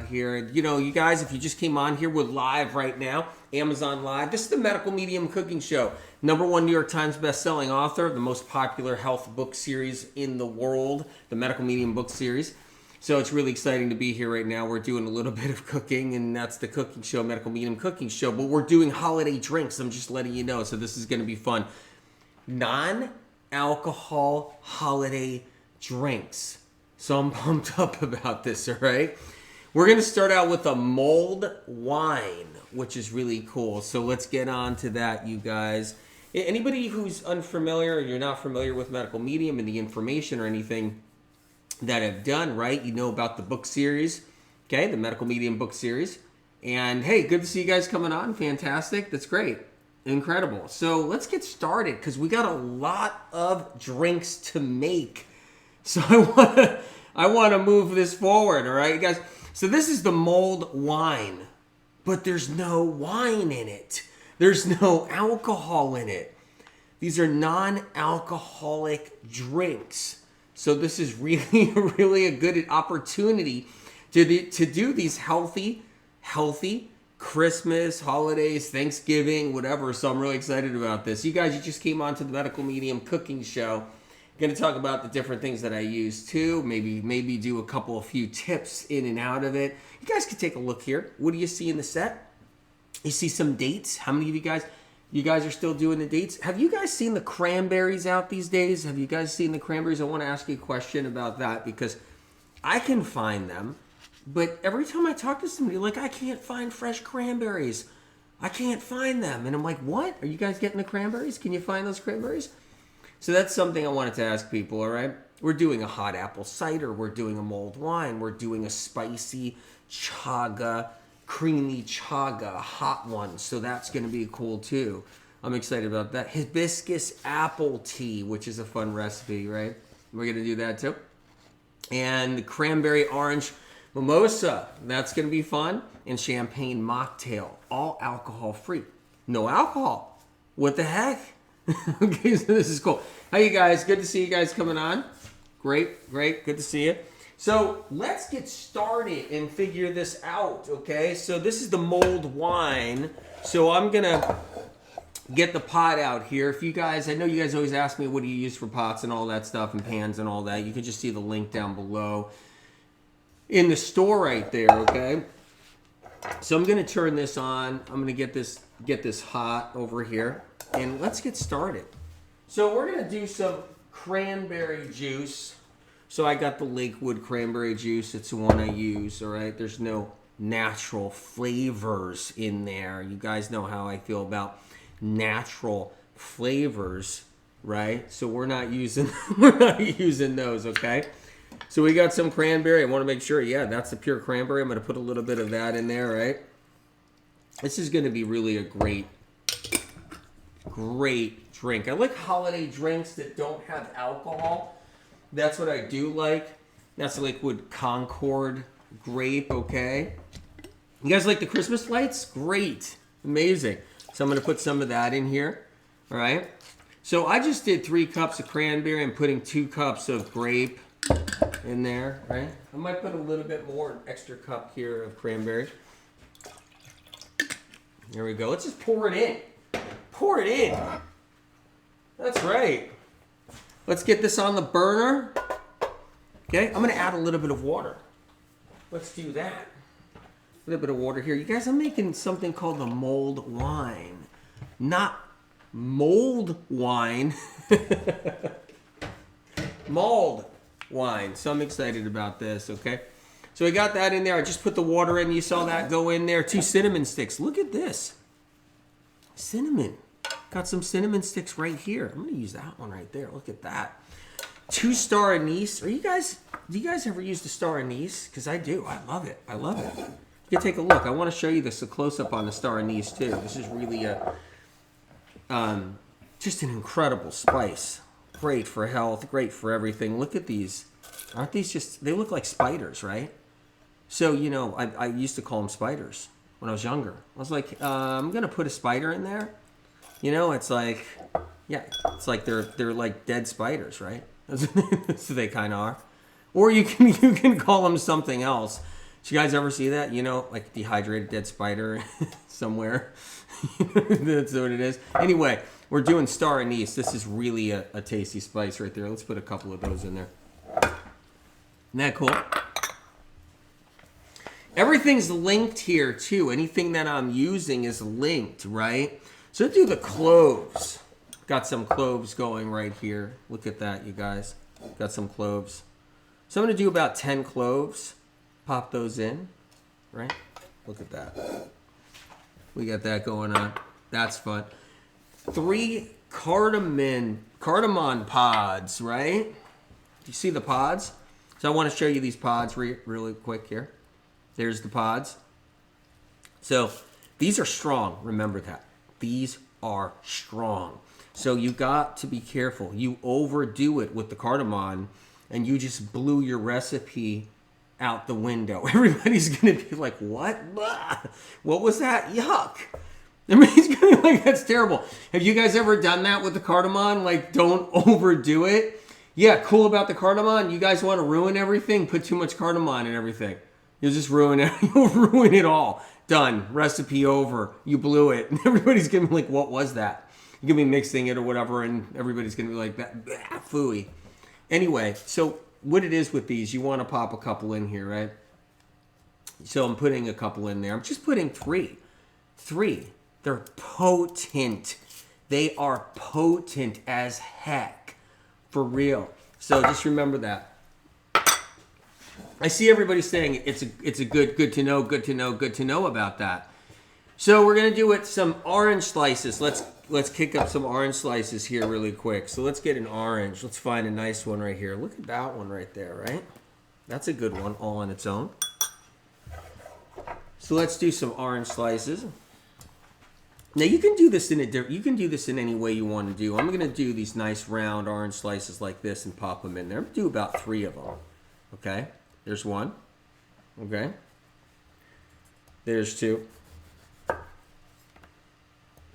here. You know, you guys, if you just came on here, we're live right now, Amazon Live. This is the Medical Medium Cooking Show. #1 New York Times best-selling author of the most popular health book series in the world, the Medical Medium book series. So it's really exciting to be here right now. We're doing a little bit of cooking, and that's the cooking show, Medical Medium Cooking Show. But we're doing holiday drinks. I'm just letting you know. So this is going to be fun. Non-alcohol holiday drinks. So I'm pumped up about this, all right? We're going to start out with a mulled wine, which is really cool. So let's get on to that, you guys. Anybody who's unfamiliar or you're not familiar with Medical Medium and the information or anything that I've done, right? You know about the book series, okay? The Medical Medium book series. And hey, good to see you guys coming on. Fantastic. That's great. Incredible. So let's get started because we got a lot of drinks to make. So I want to move this forward, all right, you guys? So this is the mulled wine, but there's no wine in it. There's no alcohol in it. These are non-alcoholic drinks. So this is really, really a good opportunity to do these healthy Christmas, holidays, Thanksgiving, whatever. So I'm really excited about this. You guys, you just came on to the Medical Medium Cooking Show. Going to talk about the different things that I use too. Maybe do a few tips in and out of it. You guys can take a look here. What do you see in the set? You see some dates. How many of you guys are still doing the dates? Have you guys seen the cranberries out these days? Have you guys seen the cranberries? I want to ask you a question about that because I can find them, but every time I talk to somebody, like, I can't find fresh cranberries. I can't find them. And I'm like, what? Are you guys getting the cranberries? Can you find those cranberries? So that's something I wanted to ask people, all right? We're doing a hot apple cider. We're doing a mulled wine. We're doing a spicy chaga, creamy chaga, hot one. So that's going to be cool, too. I'm excited about that. Hibiscus apple tea, which is a fun recipe, right? We're going to do that, too. And cranberry orange mimosa. That's going to be fun. And champagne mocktail. All alcohol-free. No alcohol. What the heck? Okay, so this is cool. How you guys? Good to see you guys coming on. Great. Good to see you. So let's get started and figure this out, okay? So this is the mulled wine. So I'm going to get the pot out here. If you guys, I know you guys always ask me what do you use for pots and all that stuff and pans and all that. You can just see the link down below in the store right there, okay? So I'm going to turn this on. I'm going to get this hot over here. And let's get started. So we're going to do some cranberry juice. So I got the Lakewood cranberry juice. It's the one I use, all right? There's no natural flavors in there. You guys know how I feel about natural flavors, right? So we're not using those, okay? So we got some cranberry. I want to make sure, yeah, that's the pure cranberry. I'm going to put a little bit of that in there, right? This is going to be really a great drink. I like holiday drinks that don't have alcohol. That's what I do like. That's Lakewood Concord grape, okay? You guys like the Christmas lights? Great. Amazing. So I'm going to put some of that in here, all right? So I just did 3 cups of cranberry. I'm putting 2 cups of grape in there, right? I might put a little bit more, an extra cup here of cranberry. There we go. Let's just pour it in. Pour it in. That's right. Let's get this on the burner. Okay, I'm going to add a little bit of water. Let's do that. A little bit of water here. You guys, I'm making something called the mulled wine. Not mold wine. Mulled wine. So I'm excited about this, okay? So I got that in there. I just put the water in. You saw that go in there. 2 cinnamon sticks. Look at this. Cinnamon. Got some cinnamon sticks right here. I'm going to use that one right there. Look at that. 2 star anise. Do you guys ever use the star anise? Because I do. I love it. You can take a look. I want to show you this, a close-up on the star anise, too. This is really just an incredible spice. Great for health. Great for everything. Look at these. Aren't these just, they look like spiders, right? So, you know, I used to call them spiders when I was younger. I was like, I'm going to put a spider in there. You know, it's like, yeah, it's like they're like dead spiders, right? That's what they kind of are. Or you can call them something else. you guys ever see that? You know, like dehydrated dead spider somewhere. That's what it is. Anyway, we're doing star anise. This is really a tasty spice right there. Let's put a couple of those in there. Isn't that cool? Everything's linked here too. Anything that I'm using is linked, right? So let's do the cloves. Got some cloves going right here. Look at that, you guys. Got some cloves. So I'm going to do about 10 cloves. Pop those in, right? Look at that. We got that going on. That's fun. 3 cardamom pods, right? Do you see the pods? So I want to show you these pods really quick here. There's the pods. So these are strong. Remember that. These are strong. So you got to be careful. You overdo it with the cardamom and you just blew your recipe out the window. Everybody's going to be like, what? Blah. What was that? Yuck. Everybody's going to be like, that's terrible. Have you guys ever done that with the cardamom? Like, don't overdo it. Yeah, cool about the cardamom. You guys want to ruin everything? Put too much cardamom in everything. You'll just ruin it. You'll ruin it all. Done. Recipe over. You blew it. And everybody's going to be like, what was that? You're going to be mixing it or whatever, and everybody's going to be like, that phooey. Anyway, so what it is with these, you want to pop a couple in here, right? So I'm putting a couple in there. I'm just putting 3. 3. They're potent. They are potent as heck. For real. So just remember that. I see everybody saying it's a good to know about that. So we're gonna do it some orange slices. Let's kick up some orange slices here really quick. So let's get an orange. Let's find a nice one right here. Look at that one right there, right? That's a good one all on its own. So let's do some orange slices. Now you can do this in any way you want to do. I'm gonna do these nice round orange slices like this and pop them in there. I'm gonna do about 3 of them. Okay. There's 1. Okay. There's 2.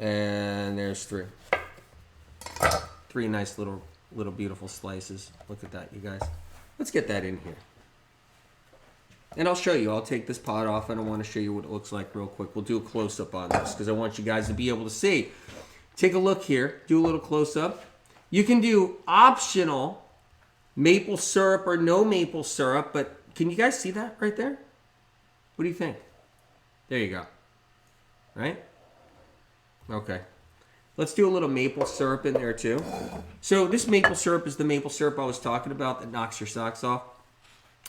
And there's 3. 3 nice little beautiful slices. Look at that, you guys. Let's get that in here. And I'll show you. I'll take this pot off. I don't want to show you what it looks like real quick. We'll do a close-up on this because I want you guys to be able to see. Take a look here. Do a little close-up. You can do optional maple syrup or no maple syrup, but can you guys see that right there? What do you think? There you go. Right? Okay. Let's do a little maple syrup in there too. So this maple syrup is the maple syrup I was talking about that knocks your socks off.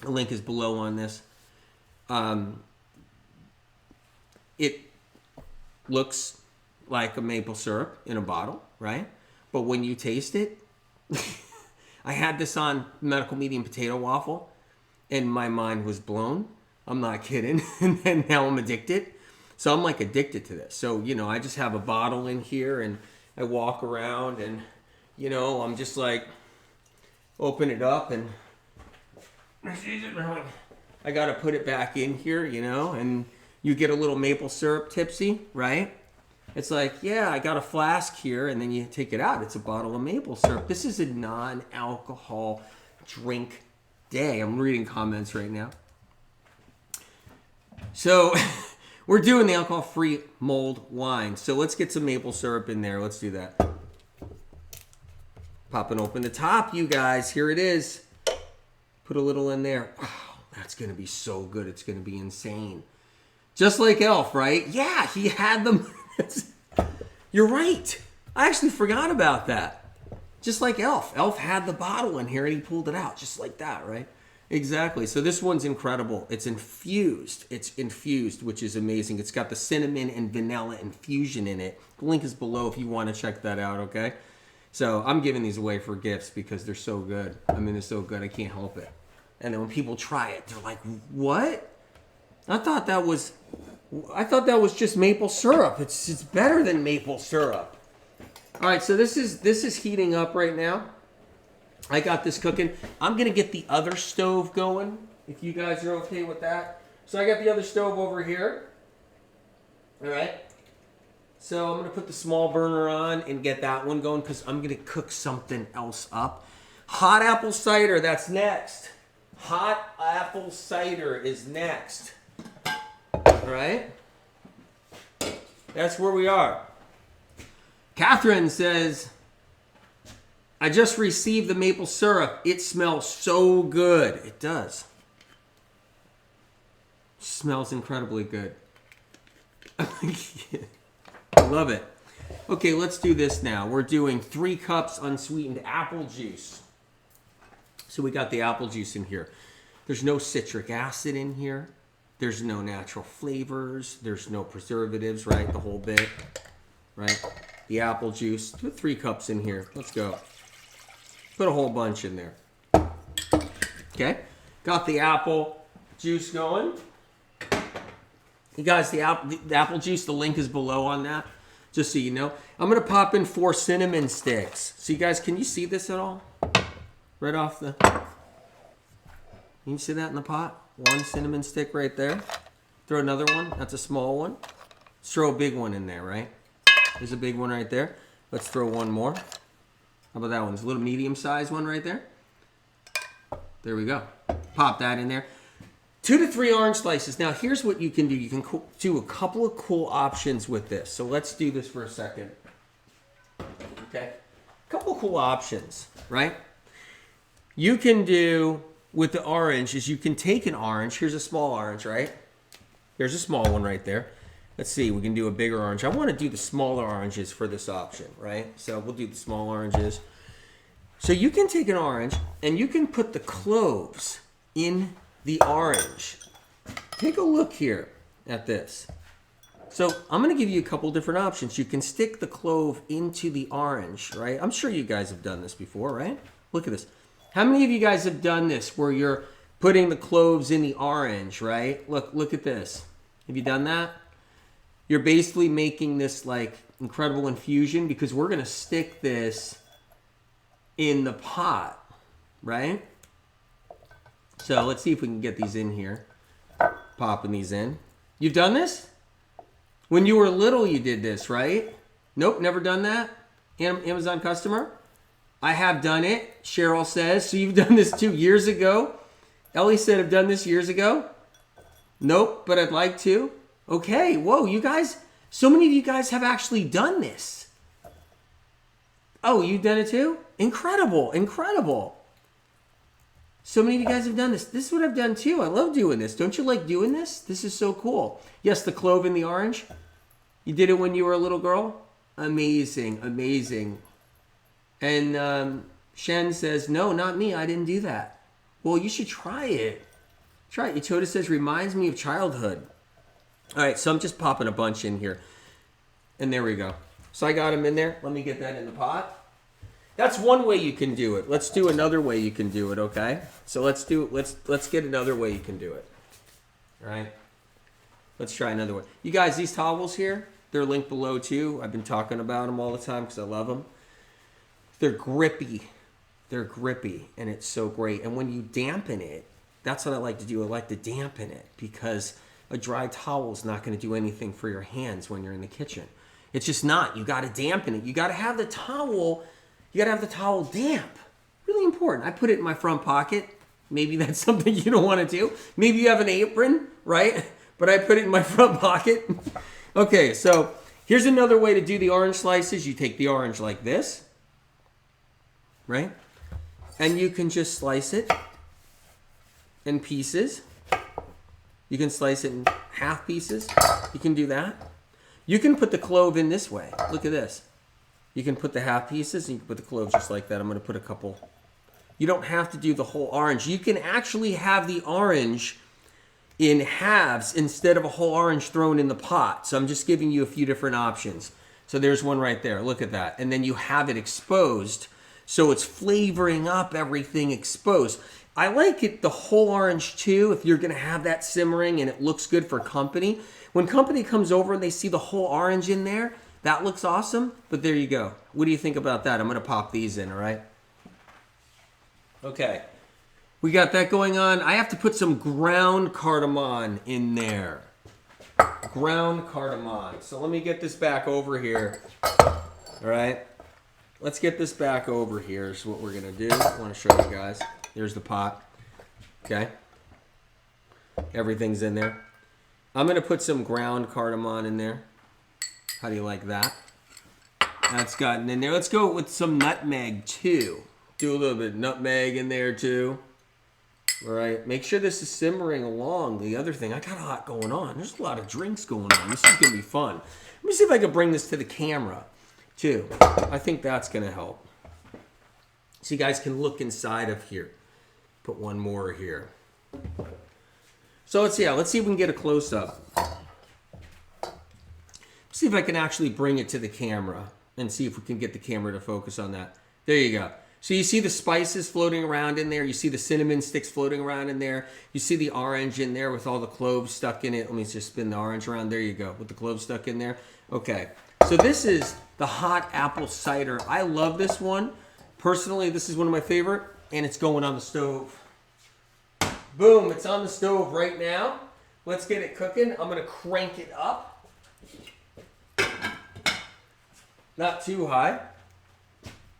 The link is below on this. It looks like a maple syrup in a bottle, right? But when you taste it, I had this on medical medium potato waffle, and my mind was blown. I'm not kidding. And now I'm addicted. So I'm like addicted to this. So, you know, I just have a bottle in here and I walk around and, you know, I'm just like, open it up and I got to put it back in here, you know, and you get a little maple syrup tipsy, right? It's like, yeah, I got a flask here, and then you take it out. It's a bottle of maple syrup. This is a non-alcohol drink day. I'm reading comments right now. So we're doing the alcohol-free mulled wine. So let's get some maple syrup in there. Let's do that. Popping open the top, you guys. Here it is. Put a little in there. Wow, that's going to be so good. It's going to be insane. Just like Elf, right? Yeah, he had them. You're right. I actually forgot about that. Just like Elf. Elf had the bottle in here and he pulled it out. Just like that, right? Exactly. So this one's incredible. It's infused. It's infused, which is amazing. It's got the cinnamon and vanilla infusion in it. The link is below if you want to check that out, okay? So I'm giving these away for gifts because they're so good. I mean, they're so good. I can't help it. And then when people try it, they're like, what? I thought that was just maple syrup. It's better than maple syrup. All right, so this is heating up right now. I got this cooking. I'm gonna get the other stove going, if you guys are okay with that. So I got the other stove over here. All right. So I'm gonna put the small burner on and get that one going because I'm gonna cook something else up. Hot apple cider, that's next. Hot apple cider is next. All right? That's where we are. Catherine says, I just received the maple syrup. It smells so good. It does. It smells incredibly good. I love it. Okay, let's do this now. We're doing 3 cups unsweetened apple juice. So we got the apple juice in here. There's no citric acid in here. There's no natural flavors. There's no preservatives, right? The whole bit, right? The apple juice. Put 3 cups in here. Let's go. Put a whole bunch in there. Okay. Got the apple juice going. You guys, the apple juice, the link is below on that, just so you know. I'm going to pop in 4 cinnamon sticks. So you guys, can you see this at all? Right off the... Can you see that in the pot? 1 cinnamon stick right there. Throw another one. That's a small one. Let's throw a big one in there, right? There's a big one right there. Let's throw one more. How about that one? There's a little medium-sized one right there. There we go. Pop that in there. 2 to 3 orange slices. Now, here's what you can do. You can do a couple of cool options with this. So let's do this for a second. Okay? A couple of cool options, right? You can do with the orange is you can take an orange. Here's a small orange, right? Here's a small one right there. Let's see. We can do a bigger orange. I want to do the smaller oranges for this option, right? So we'll do the small oranges. So you can take an orange and you can put the cloves in the orange. Take a look here at this. So I'm going to give you a couple different options. You can stick the clove into the orange, right? I'm sure you guys have done this before, right? Look at this. How many of you guys have done this where you're putting the cloves in the orange, right? Look at this. Have you done that? You're basically making this like incredible infusion because we're going to stick this in the pot, right? So let's see if we can get these in here. Popping these in. You've done this? When you were little, you did this, right? Nope, never done that? Amazon customer? I have done it, Cheryl says. So you've done this 2 years ago. Ellie said I've done this years ago. Nope, but I'd like to. Okay, whoa, you guys, so many of you guys have actually done this. Oh, you've done it too? Incredible, incredible. So many of you guys have done this. This is what I've done too. I love doing this. Don't you like doing this? This is so cool. Yes, the clove in the orange. You did it when you were a little girl? Amazing, amazing. And Shen says, no, not me. I didn't do that. Well, you should try it. Try it. Yotoda says, reminds me of childhood. All right, so I'm just popping a bunch in here. And there we go. So I got them in there. Let me get that in the pot. That's one way you can do it. Let's do another way you can do it, okay? So let's get another way you can do it. All right? Let's try another way. You guys, these towels here, they're linked below too. I've been talking about them all the time because I love them. They're grippy. They're grippy, and it's so great. And when you dampen it, that's what I like to do. I like to dampen it because a dry towel is not going to do anything for your hands when you're in the kitchen. It's just not. You got to dampen it. You got to have the towel. You got to have the towel damp. Really important. I put it in my front pocket. Maybe that's something you don't want to do. Maybe you have an apron, right? But I put it in my front pocket. Okay, so here's another way to do the orange slices. You take the orange like this, right? And you can just slice it in pieces. You can slice it in half pieces. You can do that. You can put the clove in this way. Look at this. You can put the half pieces and you can put the cloves just like that. I'm going to put a couple. You don't have to do the whole orange. You can actually have the orange in halves instead of a whole orange thrown in the pot. So I'm just giving you a few different options. So there's one right there. Look at that. And then you have it exposed. So it's flavoring up everything exposed. I like it the whole orange too if you're going to have that simmering and it looks good for company. When company comes over and they see the whole orange in there, that looks awesome. But there you go. What do you think about that? I'm going to pop these in, all right? Okay. We got that going on. I have to put some ground cardamom in there. Ground cardamom. So let me get this back over here. All right. Let's get this back over here is what we're going to do. I want to show you guys. There's the pot. Okay. Everything's in there. I'm going to put some ground cardamom in there. How do you like that? That's gotten in there. Let's go with some nutmeg too. Do a little bit of nutmeg in there too. All right. Make sure this is simmering along. The other thing, I got a lot going on. There's a lot of drinks going on. This is going to be fun. Let me see if I can bring this to the camera too. I think that's going to help. So you guys can look inside of here. Put one more here. So let's see if we can get a close-up. See if I can actually bring it to the camera and see if we can get the camera to focus on that. There you go. So you see the spices floating around in there. You see the cinnamon sticks floating around in there. You see the orange in there with all the cloves stuck in it. Let me just spin the orange around. There you go, with the cloves stuck in there. Okay, so this is the hot apple cider. I love this one. Personally, this is one of my favorite, and it's going on the stove. Boom, it's on the stove right now. Let's get it cooking. I'm gonna crank it up. Not too high.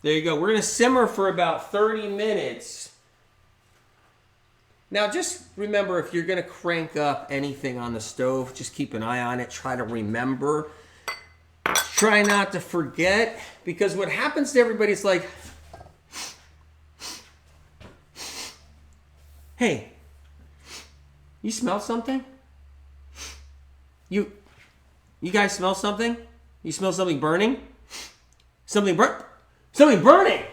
There you go. We're gonna simmer for about 30 minutes. Now just remember, if you're gonna crank up anything on the stove, just keep an eye on it. Try to remember. Try not to forget, because what happens to everybody is like, hey, you smell something? You guys smell something? You smell something burning? Something burning!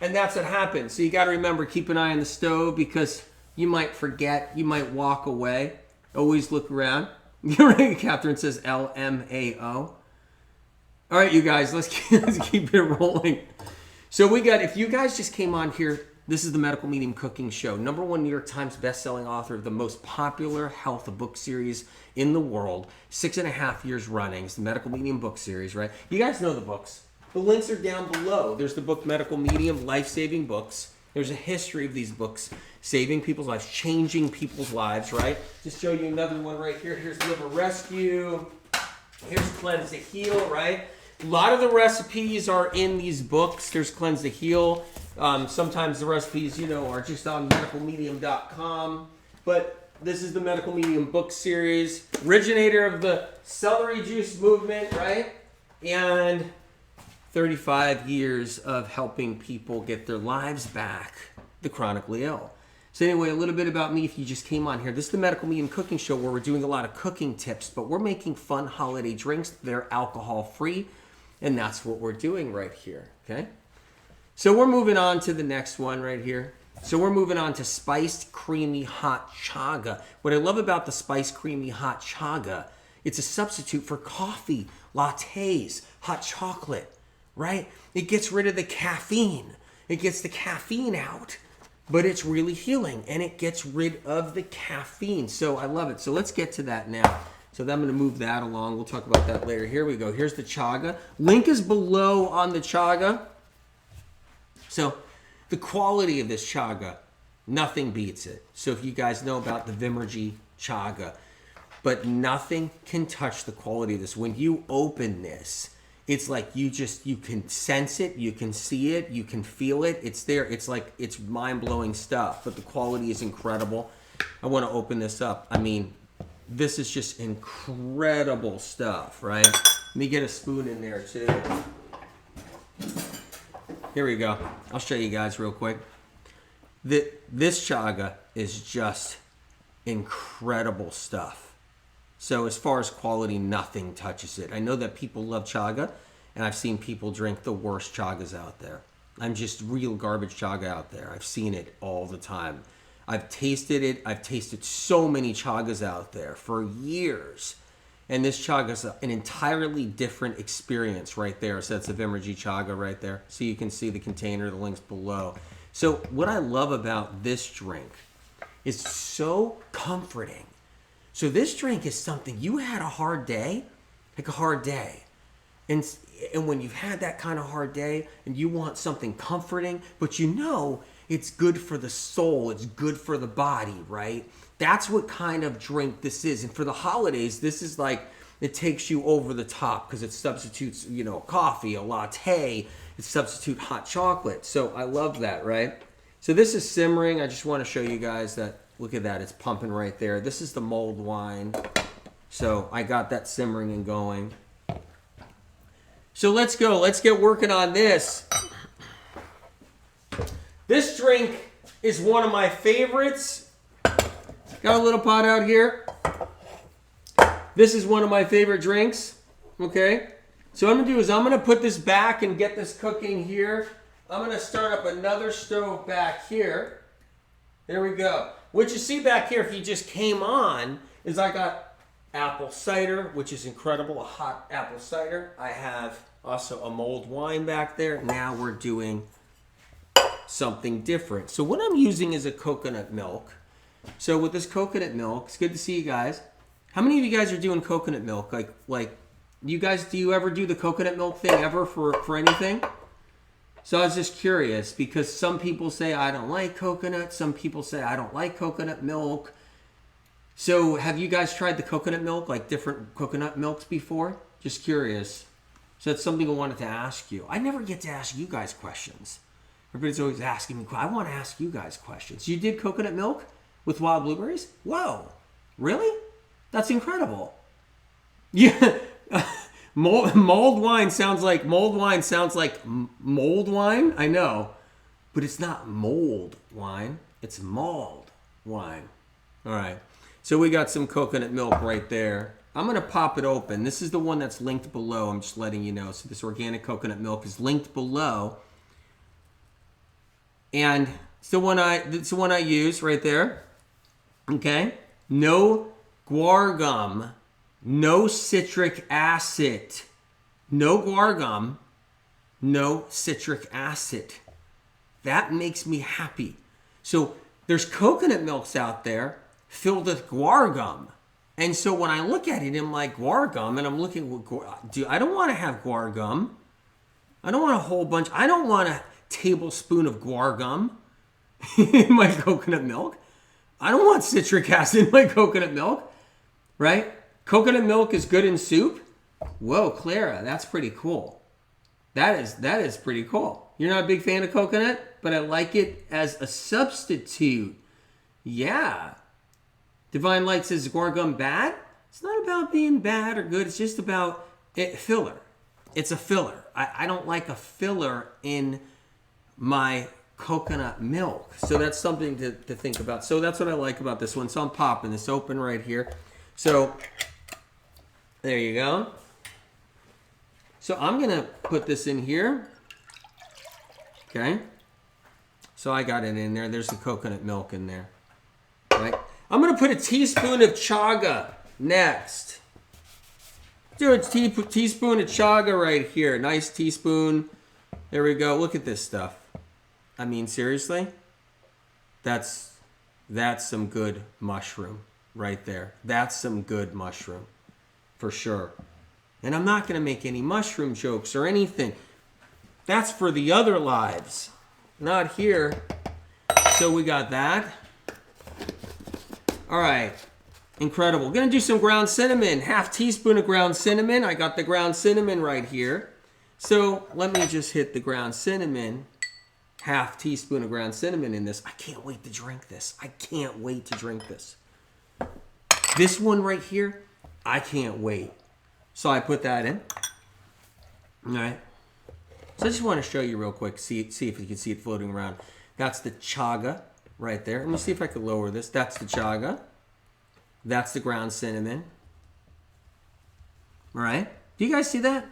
And that's what happens. So you got to remember, keep an eye on the stove, because you might forget. You might walk away. Always look around. Catherine says LMAO. All right, you guys, let's keep it rolling. So we got, if you guys just came on here, this is the Medical Medium Cooking Show. #1 New York Times bestselling author of the most popular health book series in the world. 6.5 years running. It's the Medical Medium book series, right? You guys know the books. The links are down below. There's the book Medical Medium, Life-Saving Books. There's a history of these books, saving people's lives, changing people's lives, right? Just show you another one right here. Here's Liver Rescue. Here's Cleanse to Heal, right? A lot of the recipes are in these books. There's Cleanse to Heal. Sometimes the recipes, are just on medicalmedium.com. But this is the Medical Medium book series. Originator of the celery juice movement, right? And 35 years of helping people get their lives back, the chronically ill. So anyway, a little bit about me if you just came on here. This is the Medical Medium Cooking Show, where we're doing a lot of cooking tips, but we're making fun holiday drinks. They're alcohol-free. And that's what we're doing right here, okay? So we're moving on to the next one right here. So we're moving on to spiced creamy hot chaga. What I love about the spiced creamy hot chaga, it's a substitute for coffee, lattes, hot chocolate, right? It gets rid of the caffeine. It gets the caffeine out, but it's really healing, and it gets rid of the caffeine. So I love it. So let's get to that now. So then I'm going to move that along. We'll talk about that later. Here we go. Here's the chaga. Link is below on the chaga. So the quality of this chaga, nothing beats it. So if you guys know about the Vimergy chaga, but nothing can touch the quality of this. When you open this, it's like you can sense it, you can see it, you can feel it. It's there. It's like, it's mind-blowing stuff, but the quality is incredible. I want to open this up. I mean, this is just incredible stuff, right? Let me get a spoon in there too. Here we go. I'll show you guys real quick. This chaga is just incredible stuff. So as far as quality, nothing touches it. I know that people love chaga, and I've seen people drink the worst chagas out there. I'm just real garbage chaga out there. I've seen it all the time. I've tasted it. I've tasted so many chagas out there for years. And this chaga is an entirely different experience right there. So that's the Vimergy chaga right there. So you can see the container, the links below. So what I love about this drink is so comforting. So this drink is something, you had a hard day, like a hard day. And when you've had that kind of hard day and you want something comforting, but it's good for the soul, it's good for the body, right? That's what kind of drink this is. And for the holidays, this is like, it takes you over the top because it substitutes, coffee, a latte, it substitutes hot chocolate. So I love that, right? So this is simmering. I just want to show you guys that, look at that, it's pumping right there. This is the mulled wine. So I got that simmering and going. So let's go. Let's get working on this. This drink is one of my favorites. Got a little pot out here. This is one of my favorite drinks. Okay. So what I'm going to do is I'm going to put this back and get this cooking here. I'm going to start up another stove back here. There we go. What you see back here, if you just came on, is I got apple cider, which is incredible, a hot apple cider. I have also a mulled wine back there. Now we're doing something different. So what I'm using is a coconut milk. So with this coconut milk, it's good to see you guys. How many of you guys are doing coconut milk? Like you guys, do you ever do the coconut milk thing ever for anything? So I was just curious because some people say I don't like coconut. Some people say I don't like coconut milk. So have you guys tried the coconut milk, like different coconut milks before? Just curious. So that's something I wanted to ask you. I never get to ask you guys questions. Everybody's always asking me, I want to ask you guys questions. You did coconut milk with wild blueberries? Whoa, really? That's incredible. Yeah, mulled wine sounds like mold wine. I know, but it's not mold wine. It's mulled wine. All right, so we got some coconut milk right there. I'm going to pop it open. This is the one that's linked below. I'm just letting you know. So this organic coconut milk is linked below. And it's the one I use right there. Okay? No guar gum, no citric acid. No guar gum, no citric acid. That makes me happy. So there's coconut milks out there filled with guar gum. And so when I look at it, I'm like, guar gum, and I'm looking, I don't want to have guar gum. I don't want a whole bunch. I don't want a tablespoon of guar gum in my coconut milk. I don't want citric acid in my coconut milk, right? Coconut milk is good in soup. Whoa, Clara, that's pretty cool. That is pretty cool. You're not a big fan of coconut, but I like it as a substitute. Yeah. Divine Light says, is guar gum bad? It's not about being bad or good. It's just about filler. It's a filler. I don't like a filler in my coconut milk. So that's something to think about. So that's what I like about this one. So I'm popping this open right here. So there you go. So I'm going to put this in here. Okay. So I got it in there. There's the coconut milk in there. Right. I'm going to put a teaspoon of chaga next. Do a teaspoon of chaga right here. Nice teaspoon. There we go. Look at this stuff. I mean, seriously? That's some good mushroom right there. That's some good mushroom for sure. And I'm not going to make any mushroom jokes or anything. That's for the other lives, not here. So we got that. All right. Incredible. We're going to do some ground cinnamon. Half teaspoon of ground cinnamon. I got the ground cinnamon right here. So let me just hit the ground cinnamon. Half teaspoon of ground cinnamon in this. I can't wait to drink this. I can't wait to drink this. This one right here, I can't wait. So I put that in. All right. So I just want to show you real quick. See if you can see it floating around. That's the chaga right there. Let me see if I can lower this. That's the chaga. That's the ground cinnamon. All right. Do you guys see that?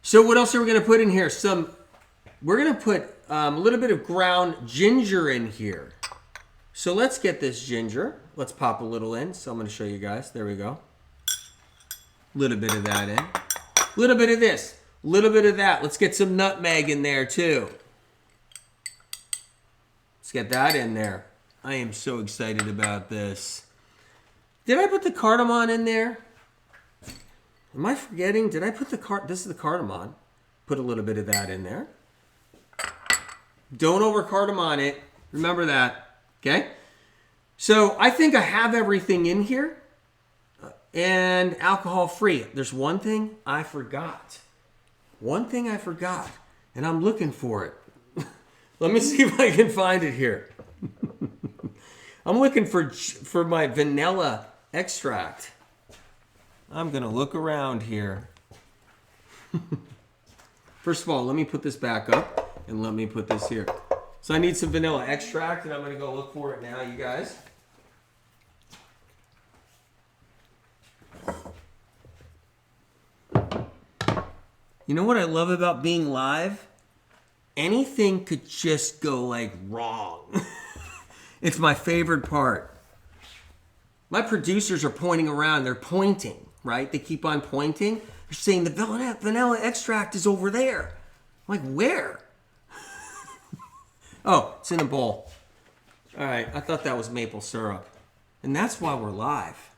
So what else are we going to put in here? We're going to put a little bit of ground ginger in here. So let's get this ginger. Let's pop a little in. So I'm going to show you guys. There we go. A little bit of that in. A little bit of this. A little bit of that. Let's get some nutmeg in there too. Let's get that in there. I am so excited about this. Did I put the cardamom in there? Am I forgetting? Did I put this is the cardamom. Put a little bit of that in there. Don't over cardamom it. Remember that. Okay? So I think I have everything in here. And alcohol free. There's one thing I forgot. One thing I forgot. And I'm looking for it. Let me see if I can find it here. I'm looking for my vanilla extract. I'm going to look around here. First of all, let me put this back up and let me put this here. So I need some vanilla extract, and I'm going to go look for it now, you guys. You know what I love about being live? Anything could just go like wrong. It's my favorite part. My producers are pointing around. They're pointing, right? They keep on pointing. They're saying the vanilla extract is over there. I'm like, where? Oh, it's in a bowl. All right, I thought that was maple syrup. And that's why we're live.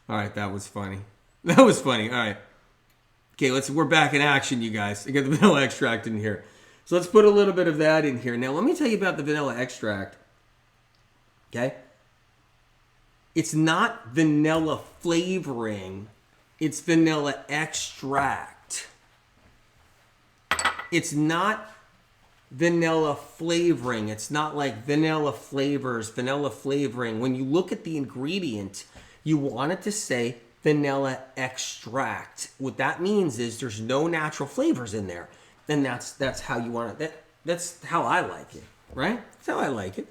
All right, that was funny. That was funny. All right. Okay, we're back in action, you guys. I got the vanilla extract in here. So let's put a little bit of that in here. Now, let me tell you about the vanilla extract. Okay? It's not vanilla flavoring. It's vanilla extract. It's not vanilla flavoring. It's not like vanilla flavors, vanilla flavoring. When you look at the ingredient, you want it to say vanilla extract. What that means is there's no natural flavors in there. And that's how you want it. That's how I like it, right? That's how I like it.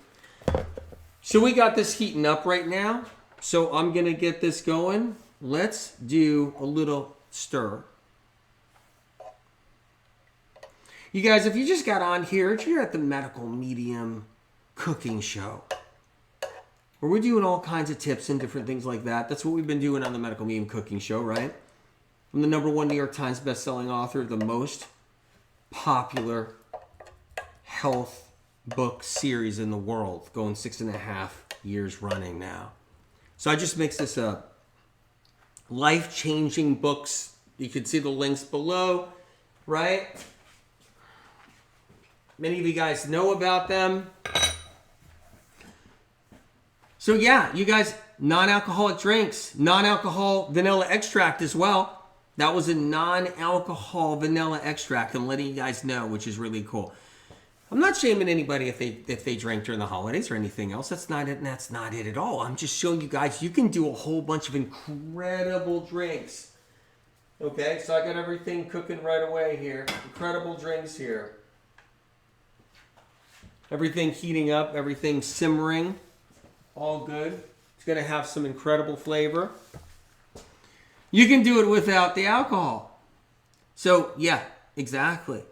So we got this heating up right now. So I'm going to get this going. Let's do a little stir. You guys, if you just got on here, you're at the Medical Medium Cooking Show, where we're doing all kinds of tips and different things like that. That's what we've been doing on the Medical Medium Cooking Show, right? I'm the #1 New York Times bestselling author of the most popular health book series in the world, going 6.5 years running now. So I just mixed this up. Life-changing books. You can see the links below, right? Many of you guys know about them. So yeah, you guys, non-alcoholic drinks, non-alcohol vanilla extract as well. That was a non-alcohol vanilla extract. I'm letting you guys know, which is really cool. I'm not shaming anybody if they drink during the holidays or anything else. That's not it. And that's not it at all. I'm just showing you guys you can do a whole bunch of incredible drinks. Okay, so I got everything cooking right away here. Incredible drinks here. Everything heating up, everything simmering. All good. It's going to have some incredible flavor. You can do it without the alcohol. So, yeah, exactly.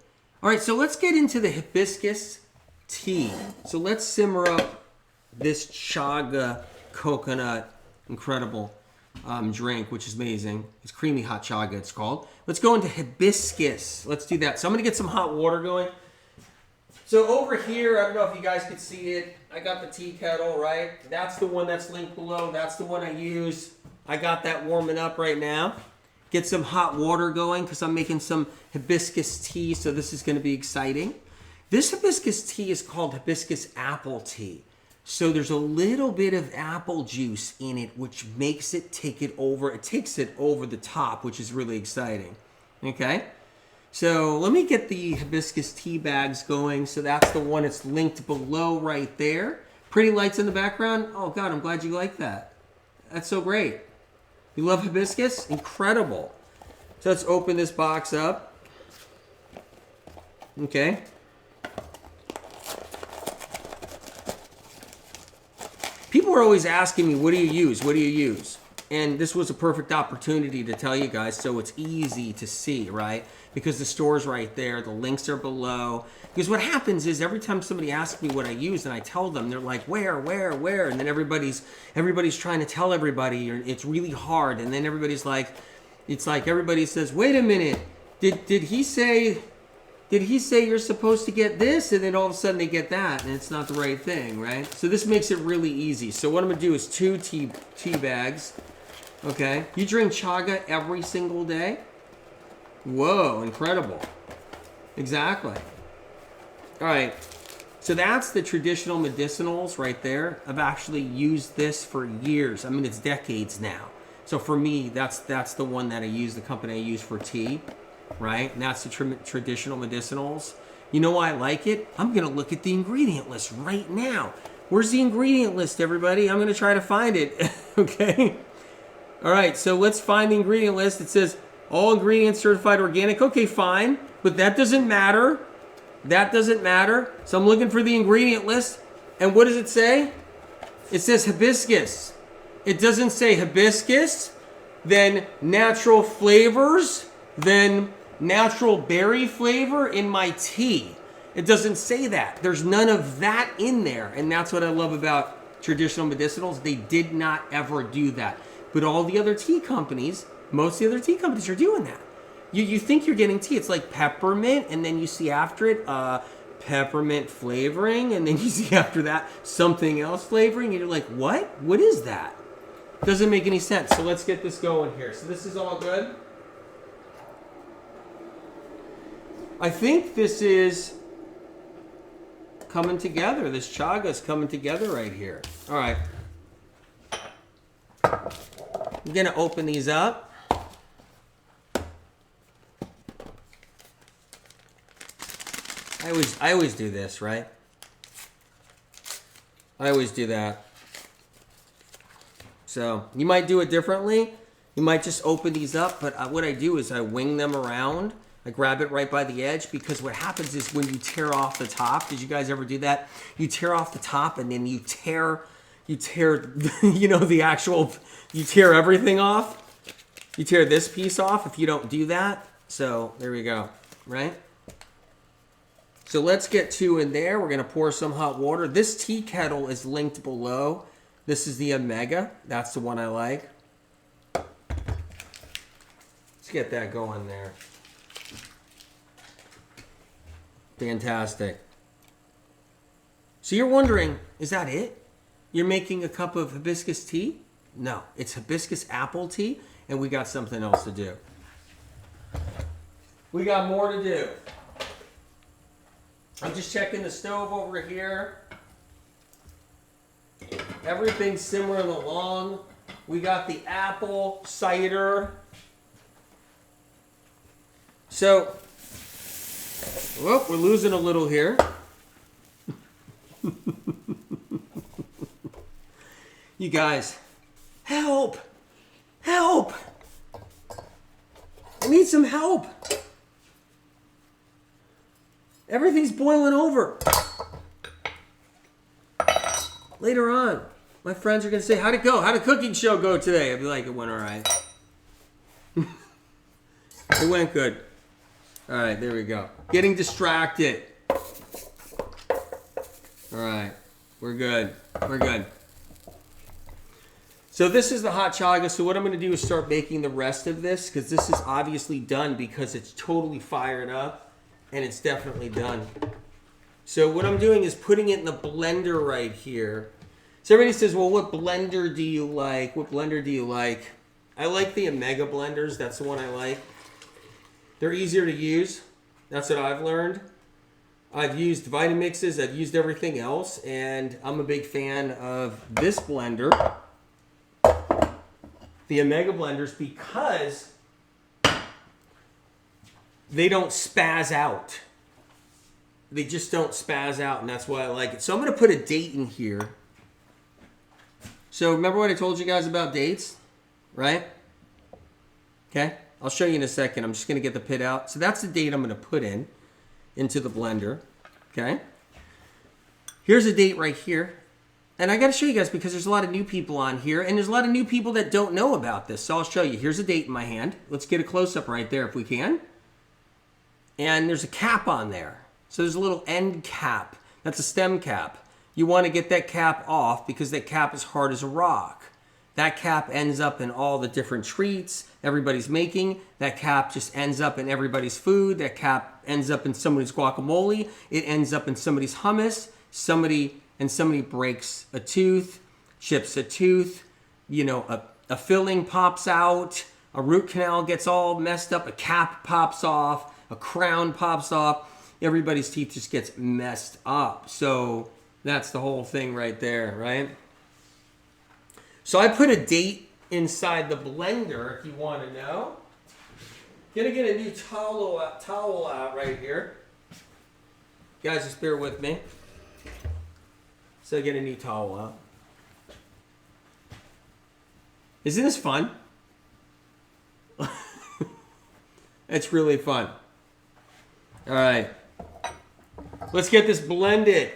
All right, so let's get into the hibiscus tea. So let's simmer up this chaga coconut incredible drink, which is amazing. It's creamy hot chaga, it's called. Let's go into hibiscus. Let's do that. So I'm going to get some hot water going. So over here, I don't know if you guys can see it. I got the tea kettle, right? That's the one that's linked below. That's the one I use. I got that warming up right now. Get some hot water going because I'm making some hibiscus tea, so this is going to be exciting. This hibiscus tea is called hibiscus apple tea. So there's a little bit of apple juice in it, which makes it take it over. It takes it over the top, which is really exciting. Okay? So let me get the hibiscus tea bags going. So that's the one that's linked below right there. Pretty lights in the background. Oh, God, I'm glad you like that. That's so great. You love hibiscus? Incredible. So let's open this box up. Okay. People are always asking me, what do you use? What do you use? And this was a perfect opportunity to tell you guys so it's easy to see, right? Because the store's right there. The links are below. Because what happens is every time somebody asks me what I use and I tell them, they're like, where? And then everybody's trying to tell everybody. It's really hard. And then everybody's like, it's like everybody says, wait a minute. Did he say you're supposed to get this? And then all of a sudden they get that. And it's not the right thing, right? So this makes it really easy. So what I'm going to do is 2 tea bags. Okay. You drink chaga every single day? Whoa, incredible. Exactly. All right. So that's the traditional medicinals right there. I've actually used this for years. I mean, it's decades now. So for me, that's the one that I use, the company I use for tea, right? And that's the traditional medicinals. You know why I like it? I'm going to look at the ingredient list right now. Where's the ingredient list, everybody? I'm going to try to find it, okay? All right, so let's find the ingredient list. It says all ingredients certified organic. Okay, fine, but that doesn't matter. That doesn't matter. So I'm looking for the ingredient list, and what does it say? It says hibiscus. It doesn't say hibiscus, then natural flavors, then natural berry flavor in my tea. It doesn't say that. There's none of that in there. And that's what I love about traditional medicinals. They did not ever do that. But all the other tea companies, most of the other tea companies are doing that. You think you're getting tea. It's like peppermint, and then you see after it peppermint flavoring, and then you see after that something else flavoring, and you're like, what? What is that? Doesn't make any sense. So let's get this going here. So this is all good. I think this is coming together. This chaga is coming together right here. All right. I'm going to open these up. I always do this, right? I always do that. So you might do it differently. You might just open these up, but what I do is I wing them around. I grab it right by the edge, because what happens is when you tear off the top, did you guys ever do that? You tear off the top and then you tear, you know, the actual, you tear everything off. You tear this piece off if you don't do that. So there we go, right? So let's get two in there. We're gonna pour some hot water. This tea kettle is linked below. This is the Omega. That's the one I like. Let's get that going there. Fantastic. So you're wondering, is that it? You're making a cup of hibiscus tea? No, it's hibiscus apple tea, and we got something else to do. We got more to do. I'm just checking the stove over here. Everything's simmering along. We got the apple cider. So, well, we're losing a little here. You guys, help! Help! I need some help. Everything's boiling over. Later on, my friends are going to say, how'd it go? How'd the cooking show go today? I'd be like, it went all right. It went good. All right, there we go. Getting distracted. All right, we're good. We're good. So this is the hot chaga. So what I'm going to do is start baking the rest of this, because this is obviously done because it's totally fired up, and it's definitely done. So what I'm doing is putting it in the blender right here. So everybody says, well, what blender do you like? What blender do you like? I like the Omega blenders. That's the one I like. They're easier to use. That's what I've learned. I've used Vitamixes. I've used everything else. And I'm a big fan of this blender, the Omega blenders, because they don't spaz out. They just don't spaz out, and that's why I like it. So I'm going to put a date in here. So remember what I told you guys about dates, right? Okay, I'll show you in a second. I'm just going to get the pit out. So that's the date I'm going to put into the blender, okay? Here's a date right here. And I got to show you guys because there's a lot of new people on here, and there's a lot of new people that don't know about this. So I'll show you. Here's a date in my hand. Let's get a close-up right there if we can. And there's a cap on there. So there's a little end cap. That's a stem cap. You want to get that cap off because that cap is hard as a rock. That cap ends up in all the different treats everybody's making. That cap just ends up in everybody's food. That cap ends up in somebody's guacamole. It ends up in somebody's hummus. Somebody breaks a tooth, chips a tooth, you know, a filling pops out, a root canal gets all messed up, a cap pops off, a crown pops off. Everybody's teeth just gets messed up. So that's the whole thing right there, right? So I put a date inside the blender if you want to know. Gonna get a new towel out right here. Guys, just bear with me. So get a new towel out. Isn't this fun? It's really fun. All right. Let's get this blended.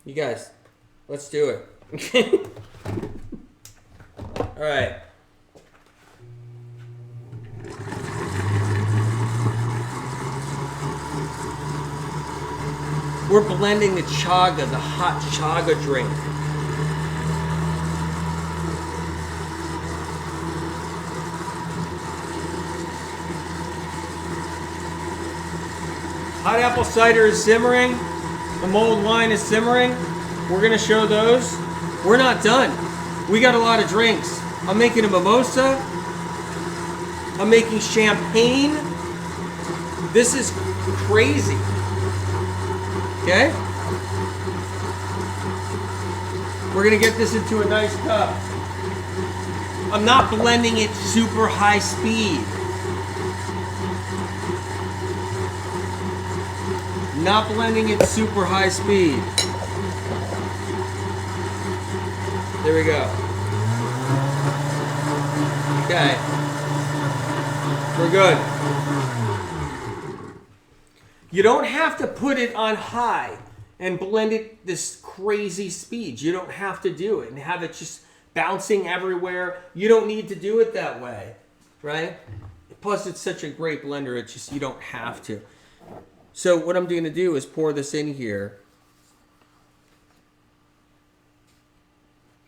You guys, let's do it. All right. We're blending the chaga, the hot chaga drink. Hot apple cider is simmering. The mulled wine is simmering. We're gonna show those. We're not done. We got a lot of drinks. I'm making a mimosa. I'm making champagne. This is crazy. Okay? We're gonna get this into a nice cup. I'm not blending it super high speed. Not blending it super high speed. There we go. Okay. We're good. You don't have to put it on high and blend it this crazy speed. You don't have to do it and have it just bouncing everywhere. You don't need to do it that way, right? Plus, it's such a great blender. It's just, you don't have to. So what I'm going to do is pour this in here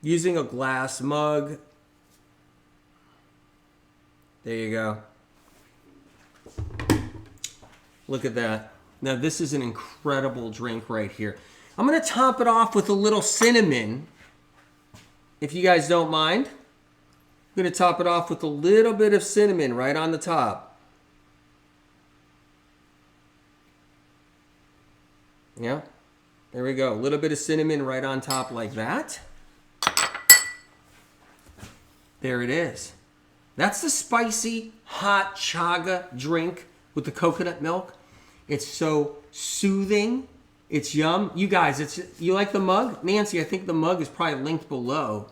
using a glass mug. There you go. Look at that. Now this is an incredible drink right here. I'm going to top it off with a little cinnamon, if you guys don't mind. I'm going to top it off with a little bit of cinnamon right on the top. Yeah, there we go. A little bit of cinnamon right on top like that. There it is. That's the spicy hot chaga drink with the coconut milk. It's so soothing. It's yum. You guys, you like the mug? Nancy, I think the mug is probably linked below.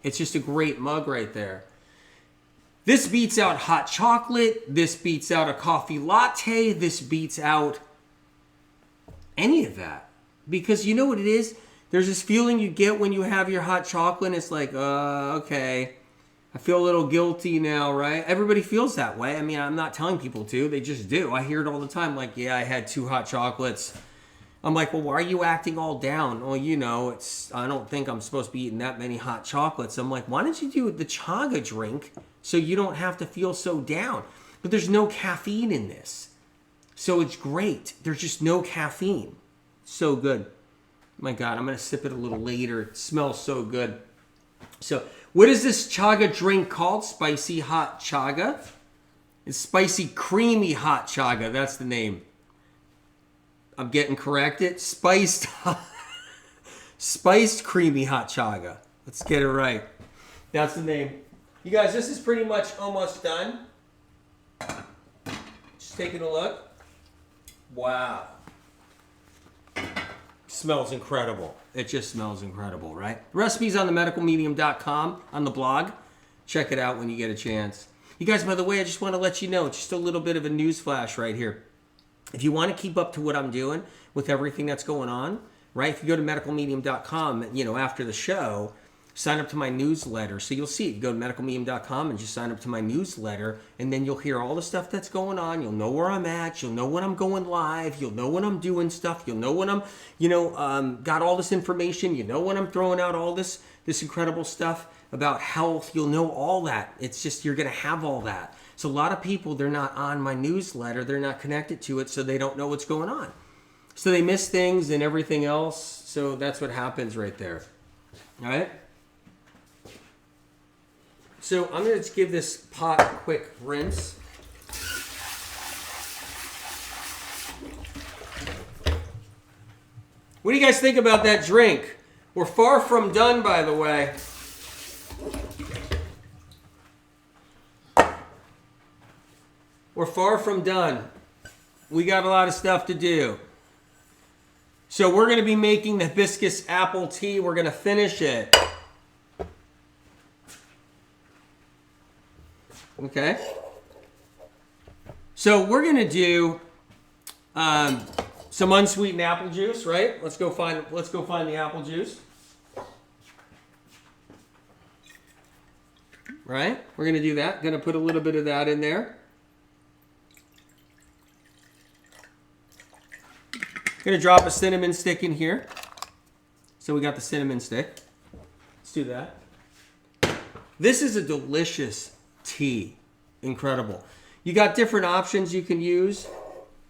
It's just a great mug right there. This beats out hot chocolate. This beats out a coffee latte. This beats out any of that. Because you know what it is? There's this feeling you get when you have your hot chocolate and it's like, okay, I feel a little guilty now, right? Everybody feels that way. I mean, I'm not telling people to. They just do. I hear it all the time. Like, yeah, I had 2 hot chocolates. I'm like, well, why are you acting all down? Well, you know, I don't think I'm supposed to be eating that many hot chocolates. I'm like, why don't you do the chaga drink so you don't have to feel so down? But there's no caffeine in this. So it's great. There's just no caffeine. So good. My God, I'm going to sip it a little later. It smells so good. So what is this chaga drink called? Spicy hot chaga. It's spicy creamy hot chaga. That's the name. I'm getting corrected. Spiced creamy hot chaga. Let's get it right. That's the name. You guys, this is pretty much almost done. Just taking a look. Wow. Smells incredible. It just smells incredible, right? The recipe's on the medicalmedium.com on the blog. Check it out when you get a chance. You guys, by the way, I just want to let you know, just a little bit of a news flash right here. If you want to keep up to what I'm doing with everything that's going on, right? If you go to medicalmedium.com, you know, after the show, sign up to my newsletter. So you'll see it. You go to medicalmedium.com and just sign up to my newsletter, and then you'll hear all the stuff that's going on. You'll know where I'm at. You'll know when I'm going live. You'll know when I'm doing stuff. You'll know when I'm, got all this information. You know when I'm throwing out all this incredible stuff about health. You'll know all that. It's just, you're going to have all that. So a lot of people, they're not on my newsletter. They're not connected to it, so they don't know what's going on. So they miss things and everything else. So that's what happens right there. All right? So I'm going to give this pot a quick rinse. What do you guys think about that drink? We're far from done, by the way. We're far from done. We got a lot of stuff to do. So we're going to be making the hibiscus apple tea. We're going to finish it. Okay. So we're going to do some unsweetened apple juice, right? Let's go find the apple juice. Right? We're going to do that. Going to put a little bit of that in there. Going to drop a cinnamon stick in here. So we got the cinnamon stick. Let's do that. This is a delicious tea. Incredible. You got different options you can use,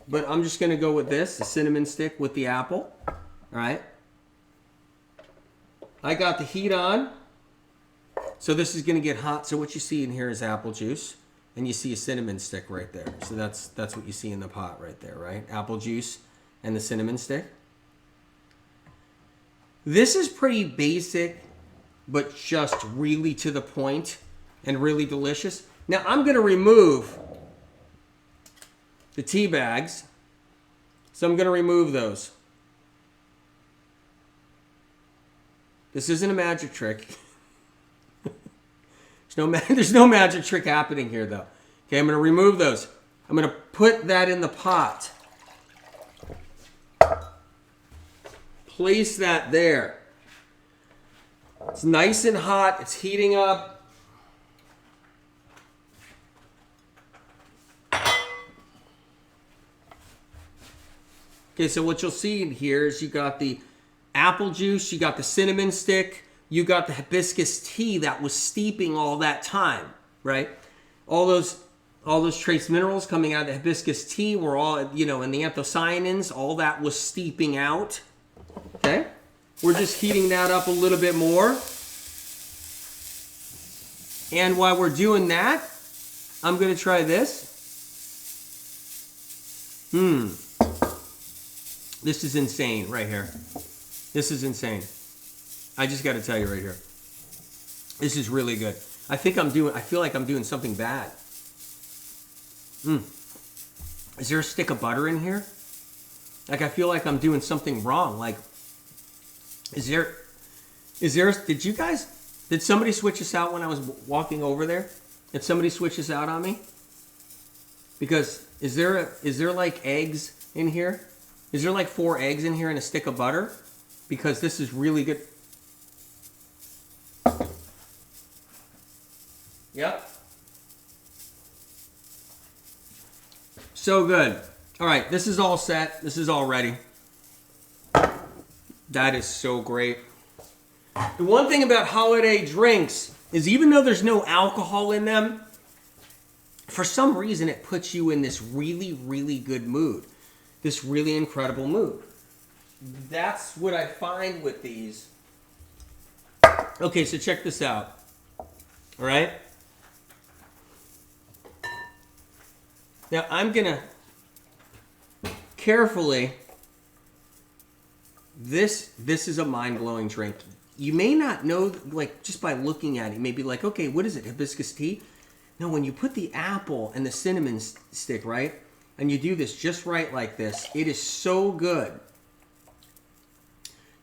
but I'm just going to go with this, the cinnamon stick with the apple. All right. I got the heat on. So this is going to get hot. So what you see in here is apple juice, and you see a cinnamon stick right there. So that's what you see in the pot right there, right? Apple juice and the cinnamon stick. This is pretty basic, but just really to the point and really delicious. Now I'm going to remove the tea bags. So I'm going to remove those. This isn't a magic trick. There's no magic trick happening here, though. Okay, I'm going to remove those. I'm going to put that in the pot. Place that there. It's nice and hot. It's heating up. Okay, so what you'll see in here is you got the apple juice, you got the cinnamon stick, you got the hibiscus tea that was steeping all that time, right? All those trace minerals coming out of the hibiscus tea were all, and the anthocyanins, all that was steeping out. Okay? We're just heating that up a little bit more. And while we're doing that, I'm going to try this. This is insane right here. This is insane. I just got to tell you right here. This is really good. I feel like I'm doing something bad. Is there a stick of butter in here? Like, I feel like I'm doing something wrong. Like, did somebody switch us out when I was walking over there? Did somebody switch us out on me? Because is there like eggs in here? Is there like 4 eggs in here and a stick of butter? Because this is really good. Yep. So good. All right, this is all set. This is all ready. That is so great. The one thing about holiday drinks is even though there's no alcohol in them, for some reason it puts you in this really, really good mood. This really incredible mood. That's what I find with these. Okay, so check this out. All right? Now I'm going to carefully, this is a mind-blowing drink. You may not know, like, just by looking at it, you may be like, okay, what is it, hibiscus tea? No, when you put the apple and the cinnamon stick, right, and you do this just right like this, it is so good.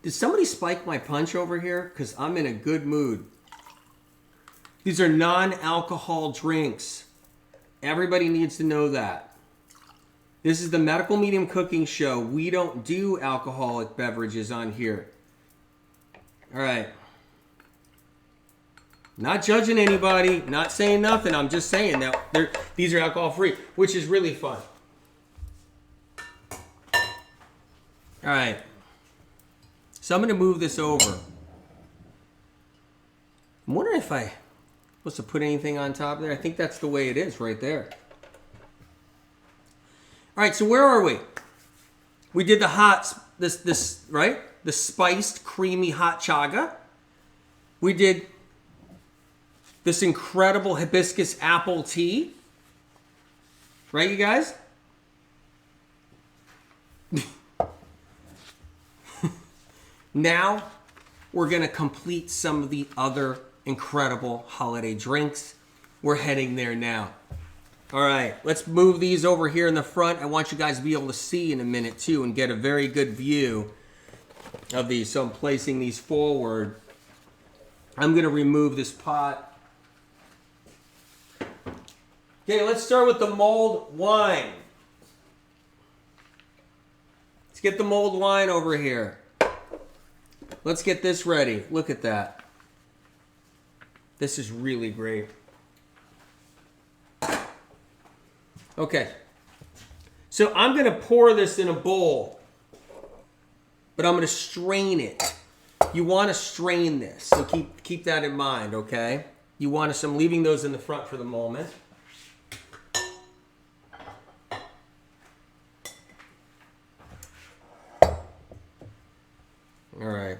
Did somebody spike my punch over here? Because I'm in a good mood. These are non-alcohol drinks. Everybody needs to know that. This is the Medical Medium Cooking Show. We don't do alcoholic beverages on here. All right. Not judging anybody, not saying nothing. I'm just saying that these are alcohol-free, which is really fun. All right. So I'm going to move this over. I'm wondering if I'm supposed to put anything on top there. I think that's the way it is right there. All right, so where are we? We did the this right? The spiced, creamy hot chaga. We did this incredible hibiscus apple tea. Right, you guys? Now, we're going to complete some of the other incredible holiday drinks. We're heading there now. All right, let's move these over here in the front. I want you guys to be able to see in a minute too and get a very good view of these. So I'm placing these forward. I'm going to remove this pot. Okay, let's start with the mulled wine. Let's get the mulled wine over here. Let's get this ready. Look at that. This is really great. Okay, so I'm going to pour this in a bowl, but I'm going to strain it. You want to strain this, so keep that in mind, okay? You want to, so I'm leaving those in the front for the moment. All right.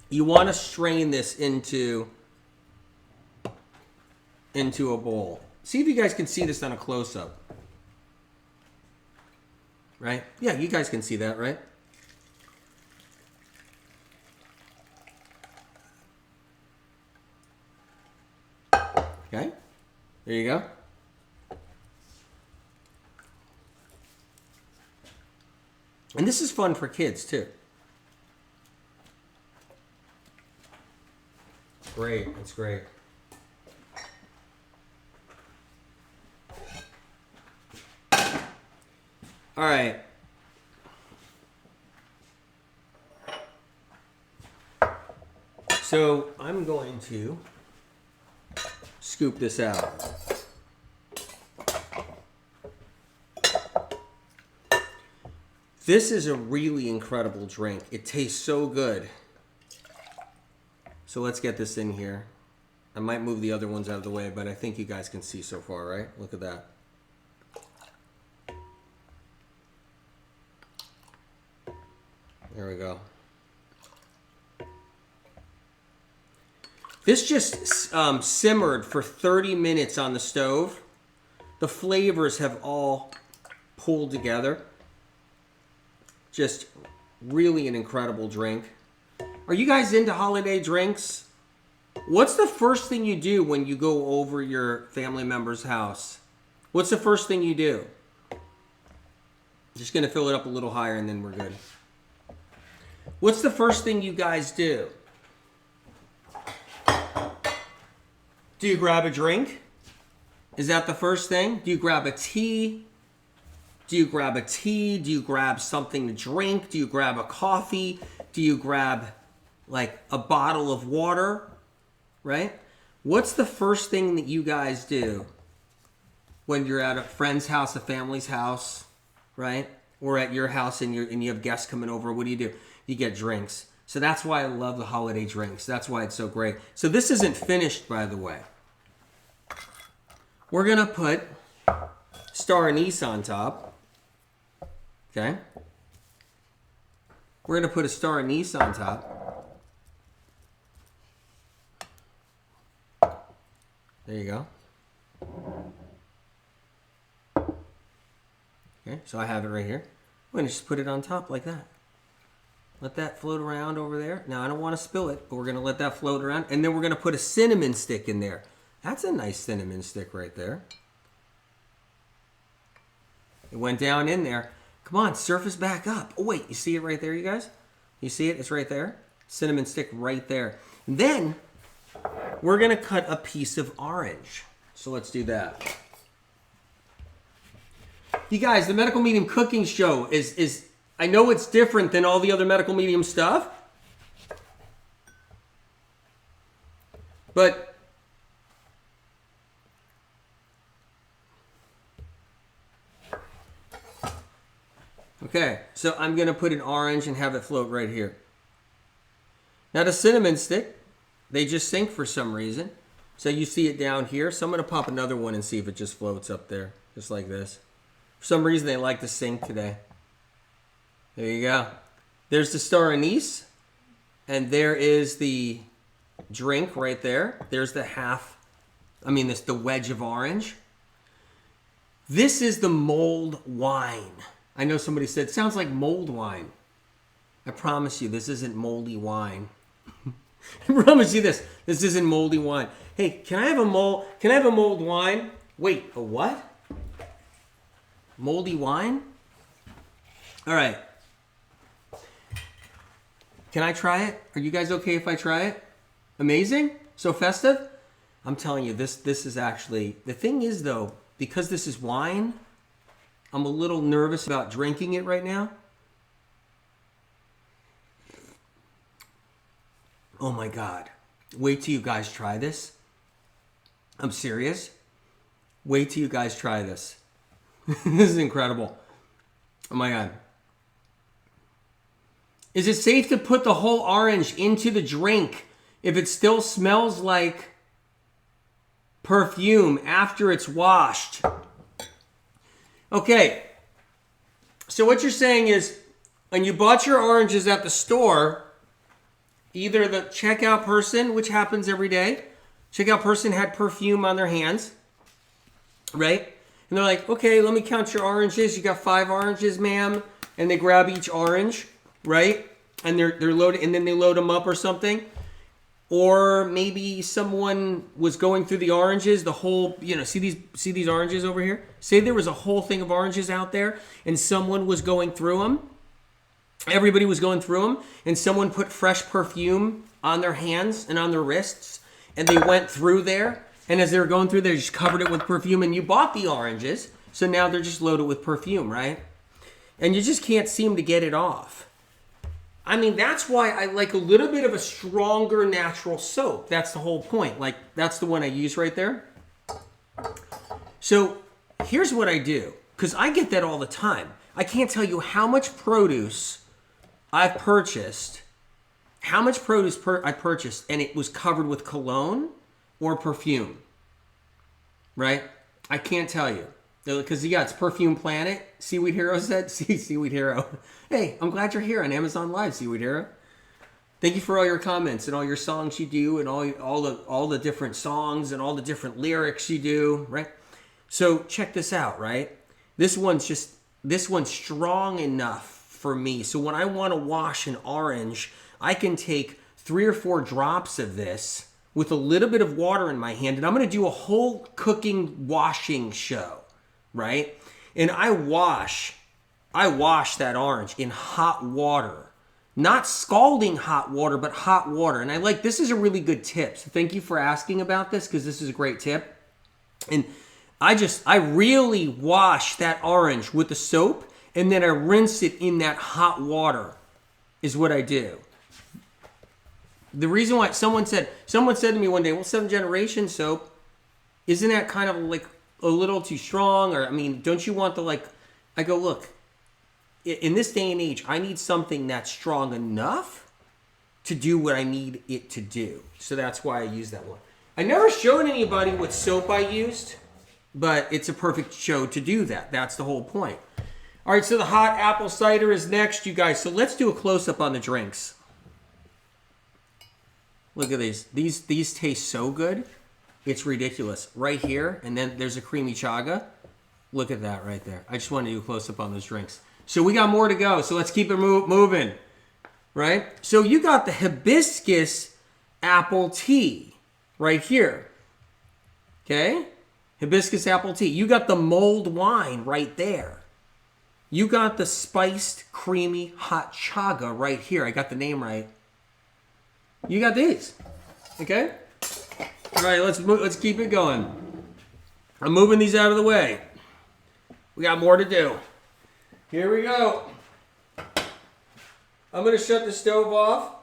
You want to strain this into a bowl. See if you guys can see this on a close-up. Right? Yeah, you guys can see that, right? Okay. There you go. And this is fun for kids, too. Great. That's great. All right. So I'm going to scoop this out. This is a really incredible drink. It tastes so good. So let's get this in here. I might move the other ones out of the way, but I think you guys can see so far, right? Look at that. There we go. This just simmered for 30 minutes on the stove. The flavors have all pulled together. Just really an incredible drink. Are you guys into holiday drinks? What's the first thing you do when you go over your family member's house? What's the first thing you do? Just going to fill it up a little higher and then we're good. What's the first thing you guys do? Do you grab a drink? Is that the first thing? Do you grab a tea? Do you grab a tea? Do you grab something to drink? Do you grab a coffee? Do you grab like a bottle of water? Right? What's the first thing that you guys do when you're at a friend's house, a family's house, right? Or at your house and you have guests coming over? What do? You get drinks. So that's why I love the holiday drinks. That's why it's so great. So this isn't finished, by the way. We're going to put star anise on top. Okay? We're going to put a star anise on top. There you go. Okay, so I have it right here. We're going to just put it on top like that. Let that float around over there. Now, I don't want to spill it, but we're going to let that float around. And then we're going to put a cinnamon stick in there. That's a nice cinnamon stick right there. It went down in there. Come on, surface back up. Oh, wait, you see it right there, you guys? You see it? It's right there. Cinnamon stick right there. And then we're going to cut a piece of orange. So let's do that. You guys, the Medical Medium Cooking Show is I know it's different than all the other Medical Medium stuff. But okay, so I'm going to put an orange and have it float right here. Now the cinnamon stick, they just sink for some reason. So you see it down here. So I'm going to pop another one and see if it just floats up there, just like this. For some reason, they like to sink today. There you go. There's the star anise. And there is the drink right there. There's the the wedge of orange. This is the mulled wine. I know somebody said, sounds like mulled wine. I promise you, this isn't moldy wine. I promise you this. This isn't moldy wine. Hey, can I have a mulled wine? Wait, a what? Moldy wine? All right. Can I try it? Are you guys okay if I try it? Amazing? So festive? I'm telling you, this is actually... The thing is, though, because this is wine, I'm a little nervous about drinking it right now. Oh my God. Wait till you guys try this. I'm serious. Wait till you guys try this. This is incredible. Oh my God. Is it safe to put the whole orange into the drink if it still smells like perfume after it's washed? Okay. So what you're saying is, when you bought your oranges at the store, either the checkout person, which happens every day, checkout person had perfume on their hands, right? And they're like, okay, let me count your oranges. You got 5 oranges, ma'am. And they grab each orange, right? And they're loaded, and then they load them up or something. Or maybe someone was going through the oranges, the whole, see these oranges over here? Say there was a whole thing of oranges out there, and someone was going through them. Everybody was going through them, and someone put fresh perfume on their hands and on their wrists, and they went through there, and as they were going through, they just covered it with perfume, and you bought the oranges, so now they're just loaded with perfume, right? And you just can't seem to get it off. I mean, that's why I like a little bit of a stronger natural soap. That's the whole point. Like, that's the one I use right there. So here's what I do, because I get that all the time. I can't tell you how much produce I've purchased, I purchased, and it was covered with cologne or perfume, right? I can't tell you. Because, yeah, it's Perfume Planet, Seaweed Hero said. Seaweed Hero. Hey, I'm glad you're here on Amazon Live, Seaweed Hero. Thank you for all your comments and all your songs you do and all the different songs and all the different lyrics you do, right? So check this out, right? This one's strong enough for me. So when I want to wash an orange, I can take 3 or 4 drops of this with a little bit of water in my hand, and I'm going to do a whole cooking washing show, right? And I wash that orange in hot water. Not scalding hot water, but hot water. And this is a really good tip. So thank you for asking about this, because this is a great tip. And I really wash that orange with the soap, and then I rinse it in that hot water is what I do. The reason why someone said to me one day, well, 7th generation soap, isn't that kind of like a little too strong? Or, I mean, don't you want I go, look, in this day and age, I need something that's strong enough to do what I need it to do. So that's why I use that one. I never showed anybody what soap I used, but it's a perfect show to do that. That's the whole point. All right, so the hot apple cider is next, you guys. So let's do a close-up on the drinks. Look at these. These taste so good. It's ridiculous. Right here, and then there's a creamy chaga. Look at that right there. I just want to do a close-up on those drinks. So we got more to go, so let's keep it moving. Right? So you got the hibiscus apple tea right here. Okay? Hibiscus apple tea. You got the mulled wine right there. You got the spiced, creamy, hot chaga right here. I got the name right. You got these. Okay? All right, let's keep it going. I'm moving these out of the way. We got more to do. Here we go. I'm going to shut the stove off.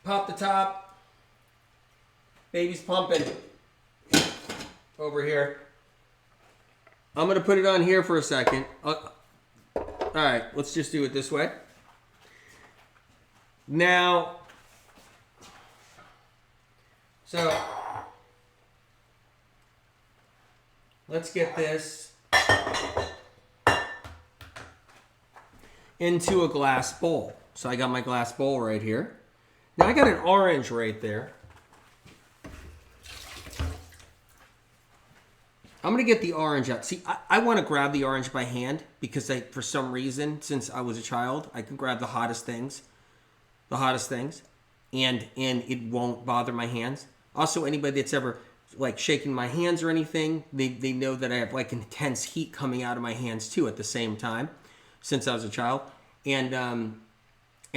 Pop the top. Baby's pumping. Over here. I'm going to put it on here for a second. All right, let's just do it this way. Now, so let's get this into a glass bowl. So I got my glass bowl right here. Now I got an orange right there. I'm going to get the orange out. See, I want to grab the orange by hand because for some reason, since I was a child, I can grab the hottest things, and it won't bother my hands. Also, anybody that's ever like shaking my hands or anything, they know that I have like intense heat coming out of my hands too at the same time, since I was a child. And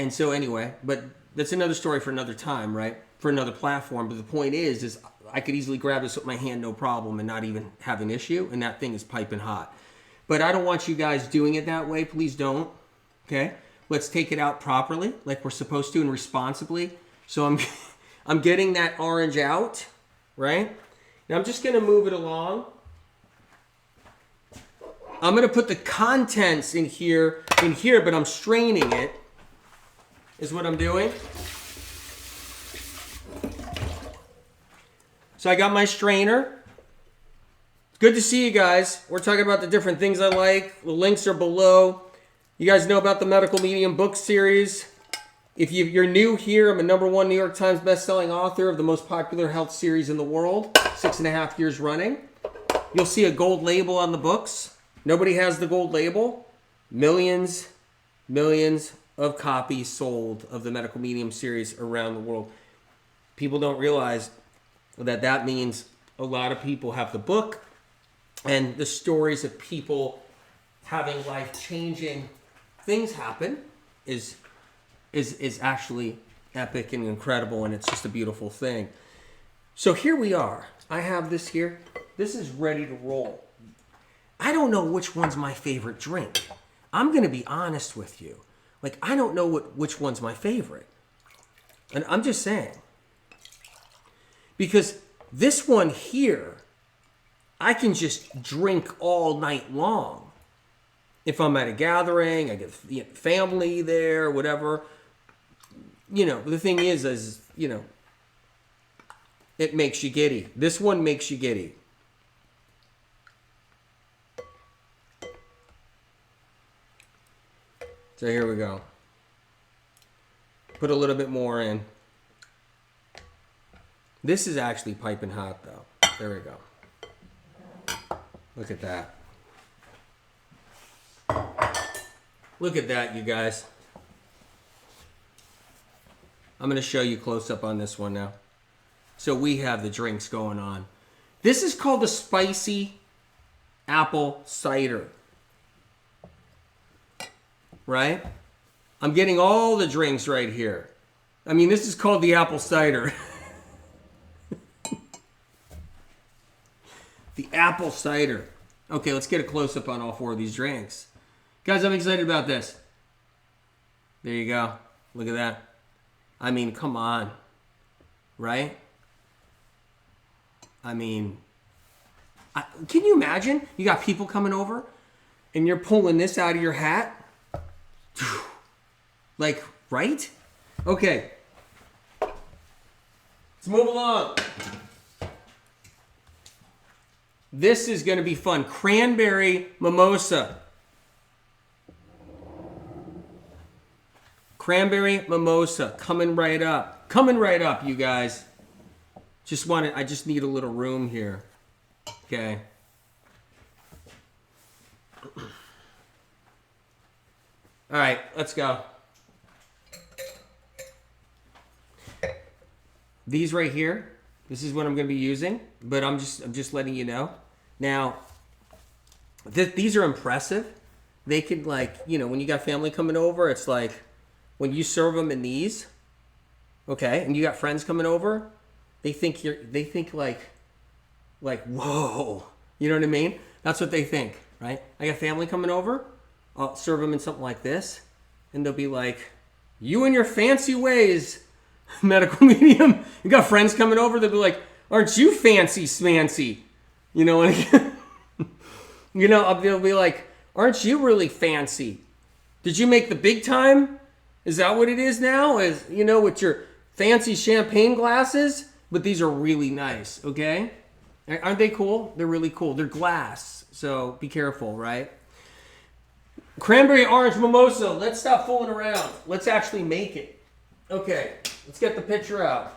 so anyway, but that's another story for another time, right? For another platform. But the point is I could easily grab this with my hand, no problem, and not even have an issue. And that thing is piping hot. But I don't want you guys doing it that way. Please don't. Okay? Let's take it out properly, like we're supposed to, and responsibly. So I'm getting that orange out, right? Now I'm just going to move it along. I'm going to put the contents in here, but I'm straining it, is what I'm doing. So I got my strainer. Good to see you guys. We're talking about the different things I like. The links are below. You guys know about the Medical Medium book series. If you're new here, I'm a #1 New York Times bestselling author of the most popular health series in the world, 6.5 years running. You'll see a gold label on the books. Nobody has the gold label. Millions of copies sold of the Medical Medium series around the world. People don't realize that means a lot of people have the book, and the stories of people having life-changing things happen is actually epic and incredible, and it's just a beautiful thing. So here we are. I have this here. This is ready to roll. I don't know which one's my favorite drink. I'm going to be honest with you. Like, I don't know which one's my favorite. And I'm just saying. Because this one here, I can just drink all night long. If I'm at a gathering, I get family there, whatever. The thing is, it makes you giddy. This one makes you giddy. So here we go. Put a little bit more in. This is actually piping hot, though. There we go. Look at that. Look at that, you guys. I'm going to show you close up on this one now. So we have the drinks going on. This is called the spicy apple cider. Right? I'm getting all the drinks right here. I mean, this is called the apple cider. The apple cider. Okay, let's get a close-up on all 4 of these drinks. Guys, I'm excited about this. There you go. Look at that. I mean, come on. Right? I mean, can you imagine? You got people coming over, and you're pulling this out of your hat? Like, right? Okay. Let's move along. This is going to be fun. Cranberry mimosa. Cranberry mimosa. Coming right up. Coming right up, you guys. I just need a little room here. Okay. All right, let's go. These right here, this is what I'm going to be using, but I'm just letting you know. Now, these are impressive. They could, like, when you got family coming over, it's like when you serve them in these, okay, and you got friends coming over, they think like whoa, you know what I mean? That's what they think, right? I got family coming over. I'll serve them in something like this, and they'll be like, you and your fancy ways, Medical Medium. You got friends coming over, they'll be like, aren't you fancy smancy? They'll be like, aren't you really fancy? Did you make the big time? Is that what it is now? With your fancy champagne glasses? But these are really nice, okay? Aren't they cool? They're really cool. They're glass, so be careful, right? Cranberry orange mimosa. Let's stop fooling around. Let's actually make it. Okay, let's get the picture out.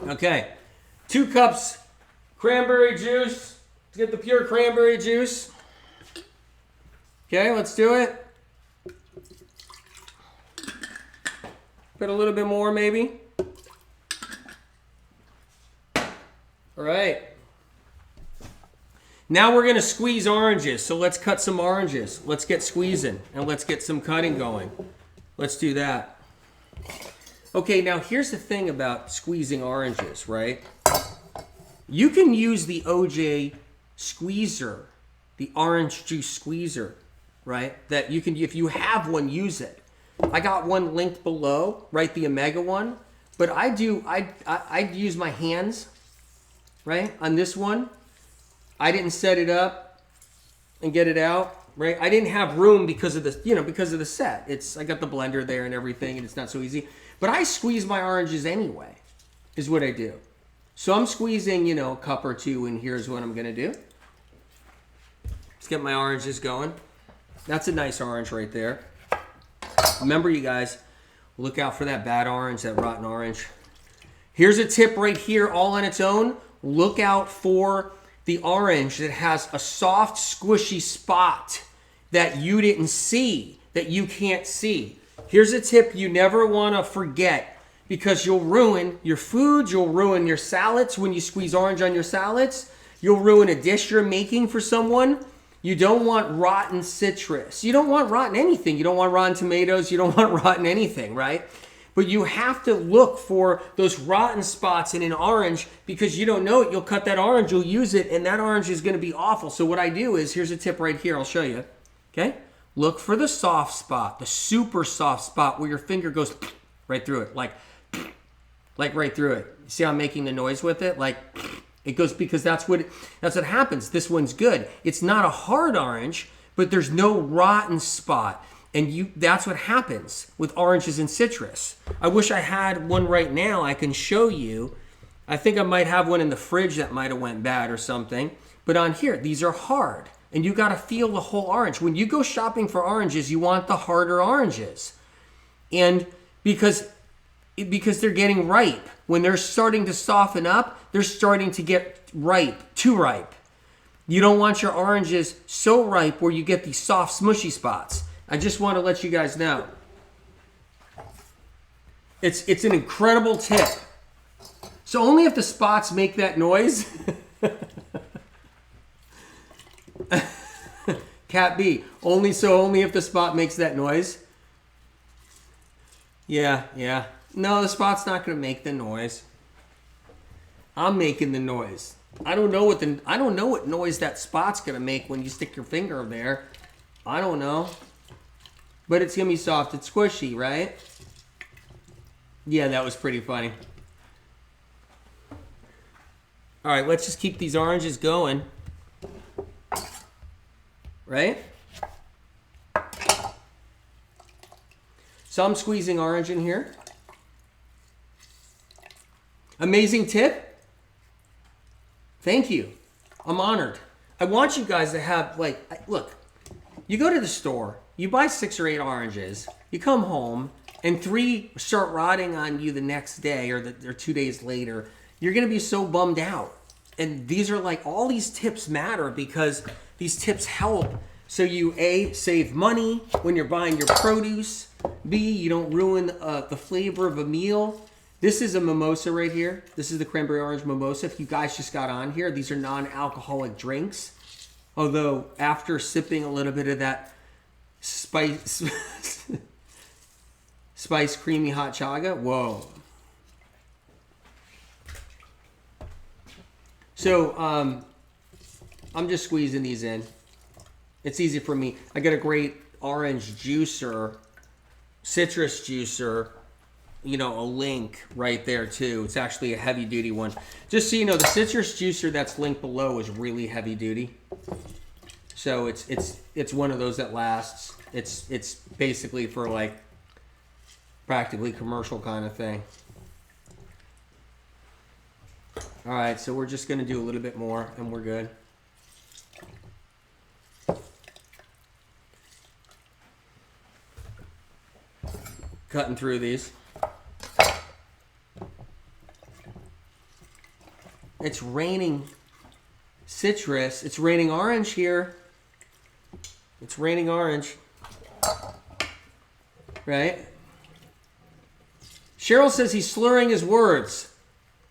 Okay, 2 cups cranberry juice, Let's get the pure cranberry juice. Okay, let's do it. Put a little bit more maybe. All right. Now we're going to squeeze oranges. So let's cut some oranges. Let's get squeezing and let's get some cutting going. Let's do that. Okay, now here's the thing about squeezing oranges, right? You can use the OJ squeezer, the orange juice squeezer, right? That you can, if you have one, use it. I got one linked below, right? The Omega one. But I use my hands, right? On this one. I didn't set it up and get it out, right? I didn't have room because of the, because of the set. I got the blender there and everything, and it's not so easy. But I squeeze my oranges anyway, is what I do. So I'm squeezing, a cup or two, and here's what I'm going to do. Let's get my oranges going. That's a nice orange right there. Remember, you guys, look out for that bad orange, that rotten orange. Here's a tip right here, all on its own. Look out for the orange that has a soft, squishy spot that you didn't see, that you can't see. Here's a tip you never want to forget, because you'll ruin your foods, you'll ruin your salads when you squeeze orange on your salads. You'll ruin a dish you're making for someone. You don't want rotten citrus. You don't want rotten anything. You don't want rotten tomatoes. You don't want rotten anything, right? But you have to look for those rotten spots in an orange, because you don't know it. You'll cut that orange, you'll use it, and that orange is going to be awful. So what I do is, here's a tip right here. I'll show you. Okay? Look for the soft spot, the super soft spot where your finger goes right through it, like right through it. You see how I'm making the noise with it? Like it goes, because that's what happens. This one's good. It's not a hard orange, but there's no rotten spot. And that's what happens with oranges and citrus. I wish I had one right now I can show you. I think I might have one in the fridge that might have went bad or something. But on here, these are hard. And you got to feel the whole orange. When you go shopping for oranges, you want the harder oranges. And because they're getting ripe. When they're starting to soften up, they're starting to get ripe, too ripe. You don't want your oranges so ripe where you get these soft, smushy spots. I just want to let you guys know. It's an incredible tip. So only if the spots make that noise. Cat B. Only if the spot makes that noise. Yeah. No, the spot's not going to make the noise. I'm making the noise. I don't know what noise that spot's going to make when you stick your finger there. I don't know. But it's going to be soft and squishy, right? Yeah, that was pretty funny. All right, let's just keep these oranges going. Right? So I'm squeezing orange in here. Amazing tip. Thank you. I'm honored. I want you guys to have, look, you go to the store, you buy 6 or 8 oranges, you come home, and 3 start rotting on you the next day or 2 days later. You're going to be so bummed out. And these are all these tips matter, because these tips help. So you, A, save money when you're buying your produce. B, you don't ruin the flavor of a meal. This is a mimosa right here. This is the cranberry orange mimosa. If you guys just got on here, these are non-alcoholic drinks. Although after sipping a little bit of that spice creamy hot chaga, whoa. So I'm just squeezing these in. It's easy for me. I got a great orange juicer, citrus juicer, a link right there too. It's actually a heavy duty one. Just so you know, the citrus juicer that's linked below is really heavy duty. So it's one of those that lasts. It's basically for practically commercial kind of thing. All right, so we're just going to do a little bit more and we're good. Cutting through these. It's raining citrus. It's raining orange here. It's raining orange. Right? Cheryl says he's slurring his words.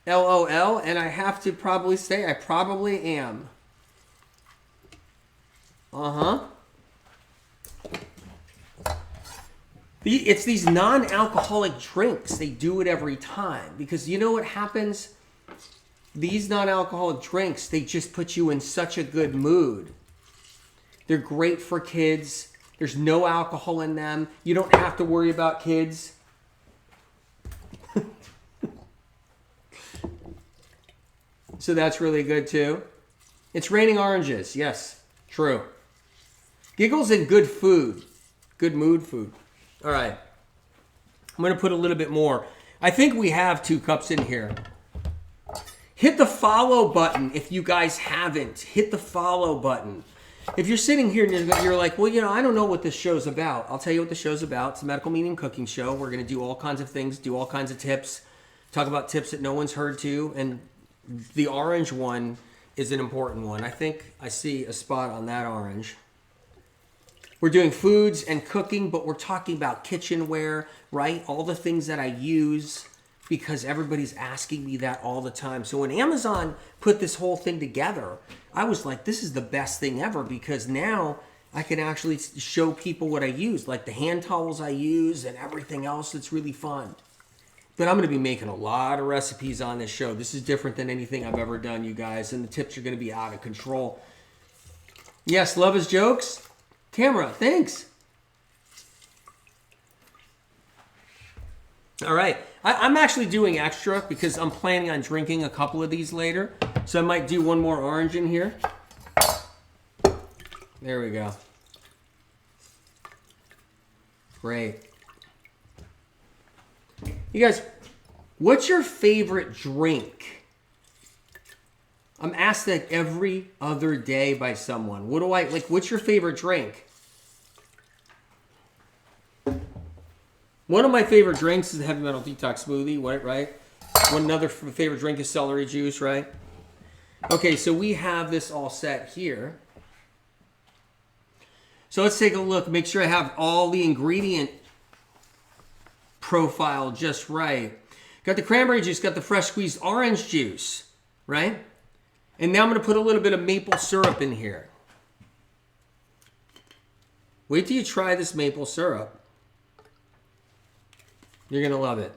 LOL. And I have to probably say I probably am. Uh-huh. It's these non-alcoholic drinks. They do it every time. Because you know what happens? These non-alcoholic drinks, they just put you in such a good mood. They're great for kids. There's no alcohol in them. You don't have to worry about kids. So that's really good too. It's raining oranges. Yes, true. Giggles and good food. Good mood food. All right. I'm going to put a little bit more. I think we have 2 cups in here. Hit the follow button if you guys haven't. Hit the follow button. If you're sitting here and you're like, well, you know, I don't know what this show's about. I'll tell you what the show's about. It's a medical medium cooking show. We're going to do all kinds of things, do all kinds of tips, talk about tips that no one's heard to. And the orange one is an important one. I think I see a spot on that orange. We're doing foods and cooking, but we're talking about kitchenware, right? All the things that I use because everybody's asking me that all the time. So when Amazon put this whole thing together, I was like, this is the best thing ever because now I can actually show people what I use, like the hand towels I use and everything else. It's really fun. But I'm going to be making a lot of recipes on this show. This is different than anything I've ever done, you guys, and the tips are going to be out of control. Yes, love his jokes. Camera, thanks. All right. I'm actually doing extra because I'm planning on drinking a couple of these later. So I might do one more orange in here. There we go. Great. You guys, what's your favorite drink? I'm asked that every other day by someone. What's your favorite drink? One of my favorite drinks is the Heavy Metal Detox Smoothie, right? One another favorite drink is celery juice, right? Okay, so we have this all set here. So let's take a look. Make sure I have all the ingredient profile just right. Got the cranberry juice, got the fresh squeezed orange juice, right? And now I'm going to put a little bit of maple syrup in here. Wait till you try this maple syrup. You're going to love it.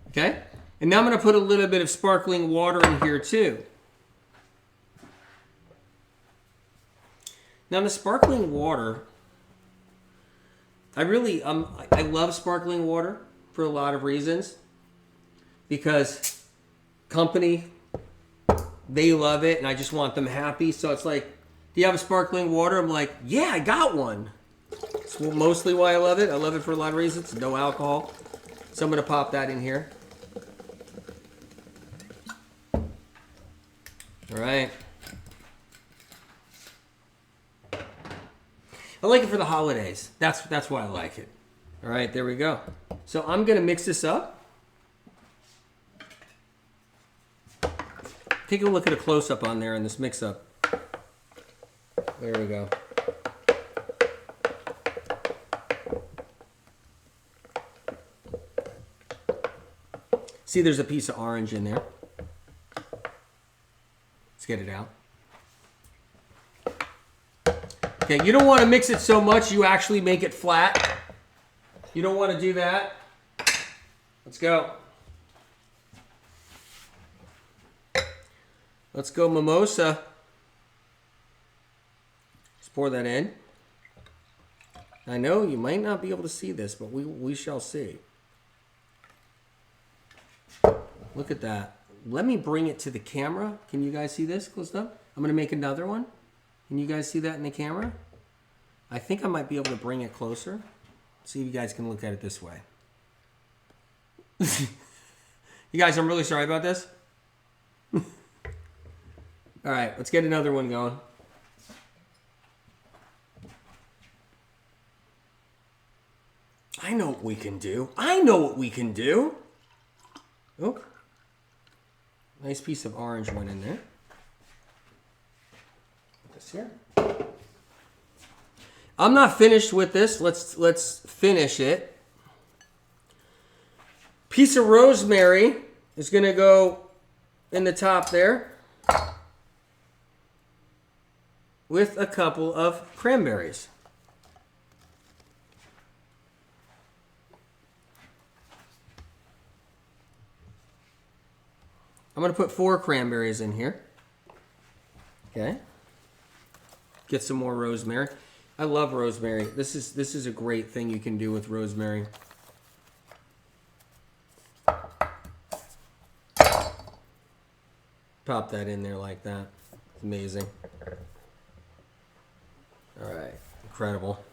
Okay? And now I'm going to put a little bit of sparkling water in here too. Now the sparkling water, I love sparkling water for a lot of reasons. Because company, they love it and I just want them happy. So it's like, do you have a sparkling water? I'm like, yeah, I got one. That's mostly why I love it. I love it for a lot of reasons. No alcohol. So I'm going to pop that in here. All right. I like it for the holidays. That's why I like it. All right, there we go. So I'm going to mix this up. Take a look at a close-up on there in this mix-up. There we go. See, there's a piece of orange in there. Let's get it out. Okay, you don't want to mix it so much you actually make it flat. You don't want to do that. Let's go. Let's go mimosa. Let's pour that in. I know you might not be able to see this, but we shall see. Look at that. Let me bring it to the camera. Can you guys see this close up? I'm going to make another one. Can you guys see that in the camera? I think I might be able to bring it closer. See if you guys can look at it this way. You guys, I'm really sorry about this. All right, let's get another one going. I know what we can do. I know what we can do. Oh, nice piece of orange went in there. this here. I'm not finished with this. Let's finish it. Piece of rosemary is going to go in the top there with a couple of cranberries. I'm going to put 4 cranberries in here. Okay. Get some more rosemary. I love rosemary. This is a great thing you can do with rosemary. Pop that in there like that. It's amazing. All right. Incredible.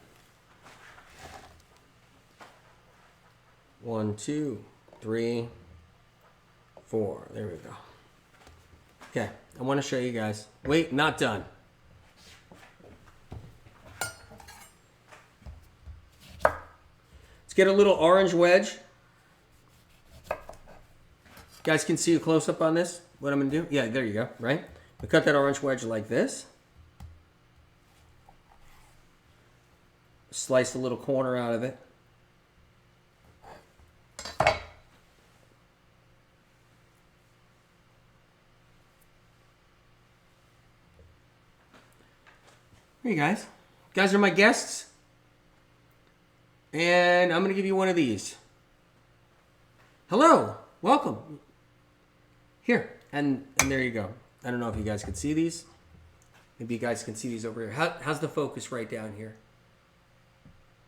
1, 2, 3, 4. There we go. Okay. I want to show you guys. Wait, not done. Let's get a little orange wedge. You guys can see a close-up on this, what I'm going to do? Yeah, there you go, right? We cut that orange wedge like this. Slice a little corner out of it. Here you guys. You guys are my guests. And I'm going to give you one of these. Hello. Welcome. Here. And there you go. I don't know if you guys can see these. Maybe you guys can see these over here. How's the focus right down here?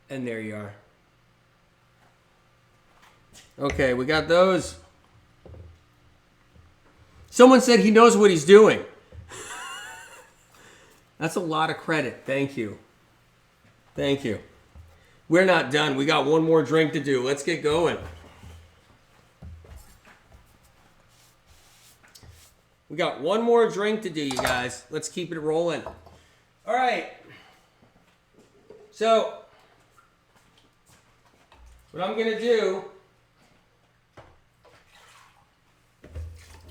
And there you are. Okay, we got those. Someone said he knows what he's doing. That's a lot of credit. Thank you. Thank you. We're not done. We got one more drink to do. Let's get going. We got one more drink to do, you guys. Let's keep it rolling. All right. So, what I'm going to do,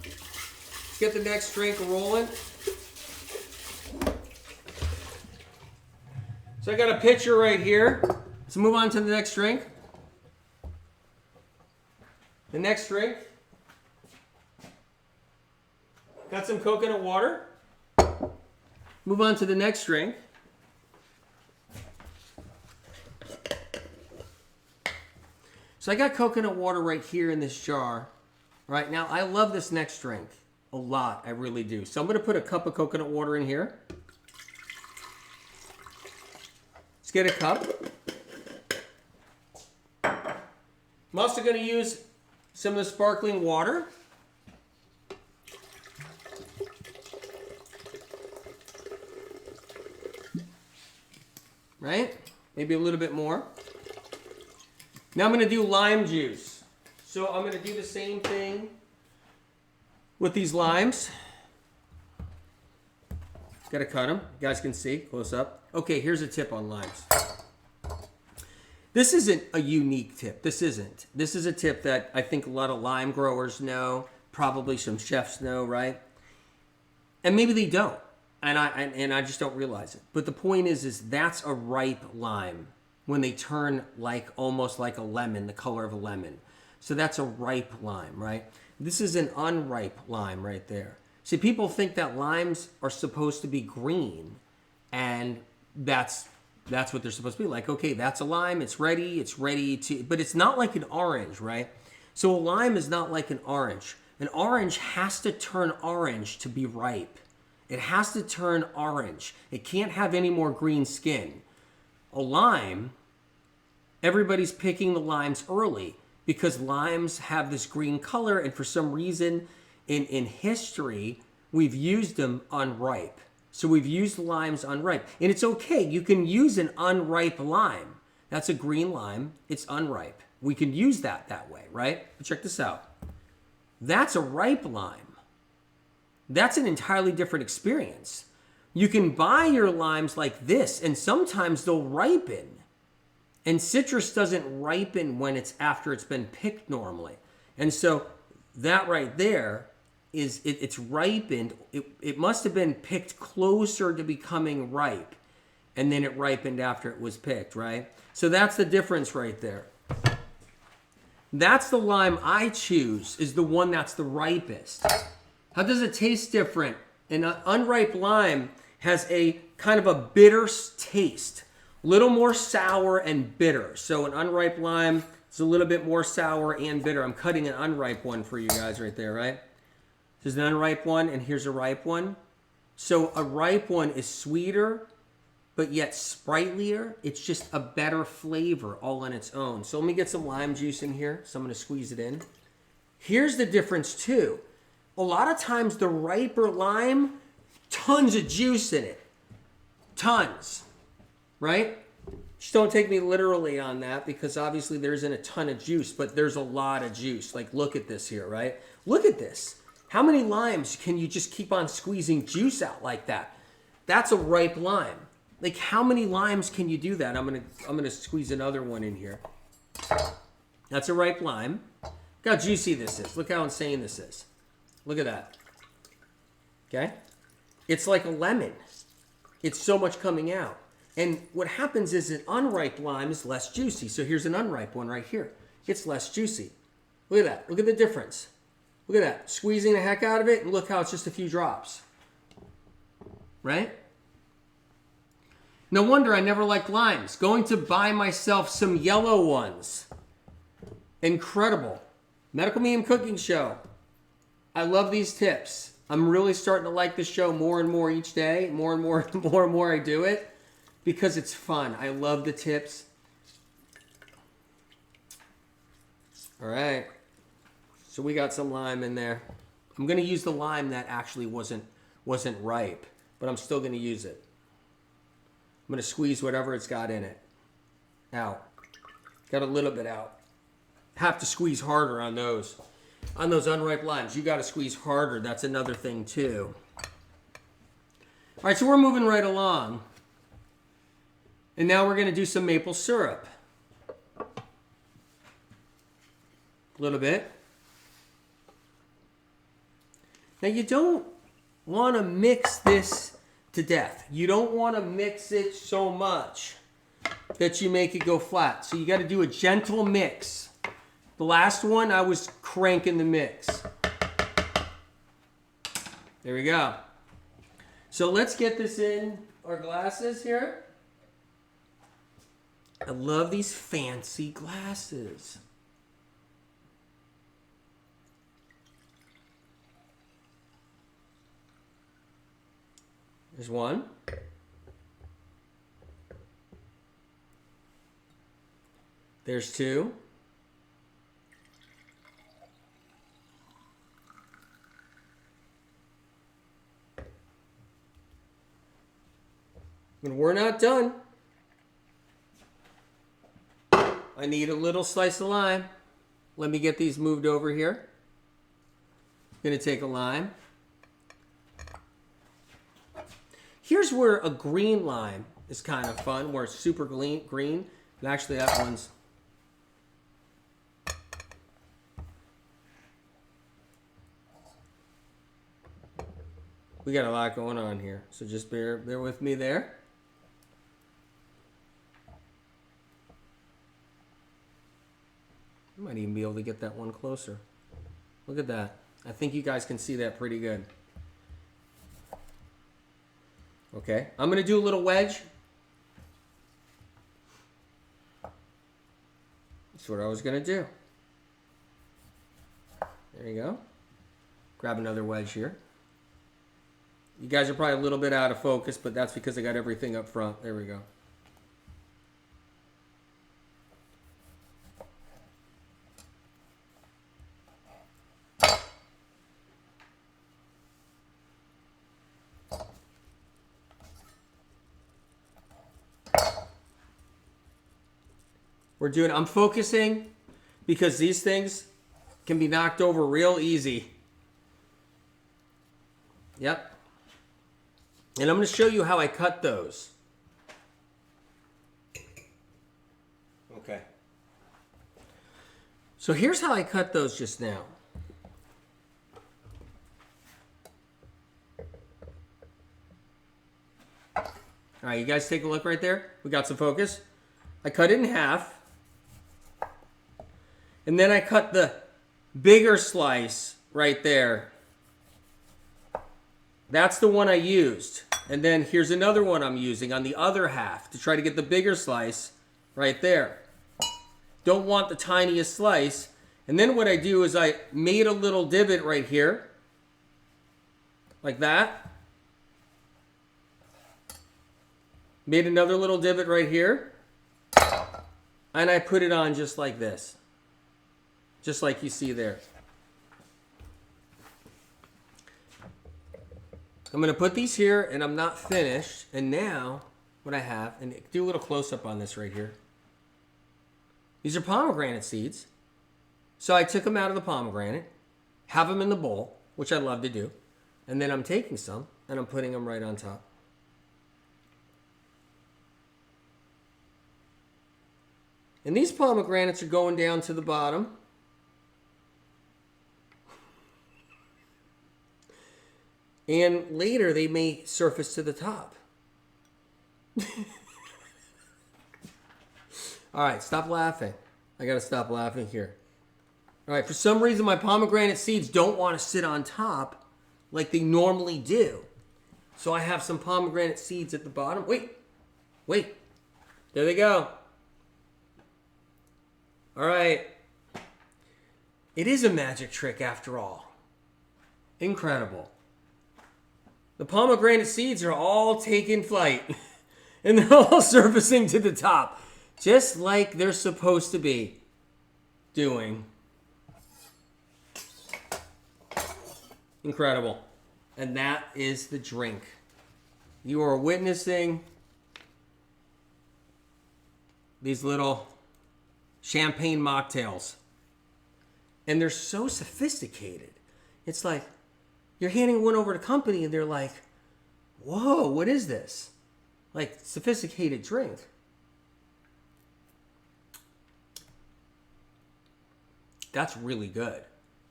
let's get the next drink rolling. So I got a pitcher right here. Let's move on to the next drink. The next drink. Got some coconut water. Move on to the next drink. So I got coconut water right here in this jar. Right now, I love this next drink a lot. I really do. So I'm going to put a cup of coconut water in here. Let's get a cup. I'm also going to use some of the sparkling water. Right? Maybe a little bit more. Now I'm going to do lime juice. So I'm going to do the same thing with these limes. Got to cut them. You guys can see close up. Okay, here's a tip on limes. This isn't a unique tip. This isn't. This is a tip that I think a lot of lime growers know. Probably some chefs know, right? And maybe they don't. And I just don't realize it. But the point is that's a ripe lime when they turn like almost like a lemon, the color of a lemon. So that's a ripe lime, right? This is an unripe lime right there. See, people think that limes are supposed to be green, and that's what they're supposed to be. Like, okay, that's a lime, it's ready to, but it's not like an orange, right? So a lime is not like an orange. An orange has to turn orange to be ripe. It has to turn orange. It can't have any more green skin. A lime, everybody's picking the limes early because limes have this green color, and for some reason in history, we've used them unripe. So we've used limes unripe. And it's okay. You can use an unripe lime. That's a green lime. It's unripe. We can use that way, right? But check this out. That's a ripe lime. That's an entirely different experience. You can buy your limes like this, and sometimes they'll ripen. And citrus doesn't ripen when it's after it's been picked normally. And so that right there it's ripened. It must have been picked closer to becoming ripe, and then it ripened after it was picked, right? So that's the difference right there. That's the lime I choose, is the one that's the ripest. How does it taste different? An unripe lime has a kind of a bitter taste, a little more sour and bitter. So an unripe lime is a little bit more sour and bitter. I'm cutting an unripe one for you guys right there, right? There's an unripe one, and here's a ripe one. So a ripe one is sweeter, but yet sprightlier. It's just a better flavor all on its own. So let me get some lime juice in here. So I'm going to squeeze it in. Here's the difference too. A lot of times the riper lime, tons of juice in it. Tons, right? Just don't take me literally on that, because obviously there isn't a ton of juice, but there's a lot of juice. Like, look at this here, right? Look at this. How many limes can you just keep on squeezing juice out like that? That's a ripe lime. Like, how many limes can you do that? I'm gonna squeeze another one in here. That's a ripe lime. Look how juicy this is. Look how insane this is. Look at that. Okay? It's like a lemon. It's so much coming out. And what happens is an unripe lime is less juicy. So here's an unripe one right here. It's less juicy. Look at that. Look at the difference. Look at that. Squeezing the heck out of it, and look how it's just a few drops. Right? No wonder I never liked limes. Going to buy myself some yellow ones. Incredible. Medical Medium Cooking Show. I love these tips. I'm really starting to like this show more and more each day. More and more, more and more I do it. Because it's fun. I love the tips. All right. So we got some lime in there. I'm going to use the lime that actually wasn't ripe. But I'm still going to use it. I'm going to squeeze whatever it's got in it out. Got a little bit out. Have to squeeze harder on those. On those unripe limes, you got to squeeze harder. That's another thing too. All right, so we're moving right along. And now we're going to do some maple syrup. A little bit. Now you don't want to mix this to death. You don't want to mix it so much that you make it go flat. So you got to do a gentle mix. The last one, I was cranking the mix. There we go. So let's get this in our glasses here. I love these fancy glasses. There's one. There's two. And we're not done. I need a little slice of lime. Let me get these moved over here. I'm going to take a lime. Here's where a green lime is kind of fun, where it's super green. And actually that one's... We got a lot going on here, so just bear with me there. I might even be able to get that one closer. Look at that. I think you guys can see that pretty good. Okay, I'm going to do a little wedge. That's what I was going to do. There you go. Grab another wedge here. You guys are probably a little bit out of focus, but that's because I got everything up front. There we go. I'm focusing because these things can be knocked over real easy. Yep. And I'm going to show you how I cut those. Okay. So here's how I cut those just now. right, you guys take a look right there. We got some focus. I cut it in half. And then I cut the bigger slice right there. That's the one I used. And then here's another one I'm using on the other half to try to get the bigger slice right there. Don't want the tiniest slice. And then what I do is I made a little divot right here. Like that. Made another little divot right here. And I put it on just like this. Just like you see there. I'm going to put these here, and I'm not finished. And now, what I have, and do a little close-up on this right here. These are pomegranate seeds. So I took them out of the pomegranate, have them in the bowl, which I love to do. And then I'm taking some, and I'm putting them right on top. And these pomegranates are going down to the bottom. And later, they may surface to the top. All right, stop laughing. I got to stop laughing here. All right, for some reason, my pomegranate seeds don't want to sit on top like they normally do. So I have some pomegranate seeds at the bottom. Wait. There they go. All right. It is a magic trick after all. Incredible. The pomegranate seeds are all taking flight. And they're all surfacing to the top. Just like they're supposed to be doing. Incredible. And that is the drink. You are witnessing these little champagne mocktails. And they're so sophisticated. It's like you're handing one over to company and they're like, whoa, what is this? Like sophisticated drink. That's really good.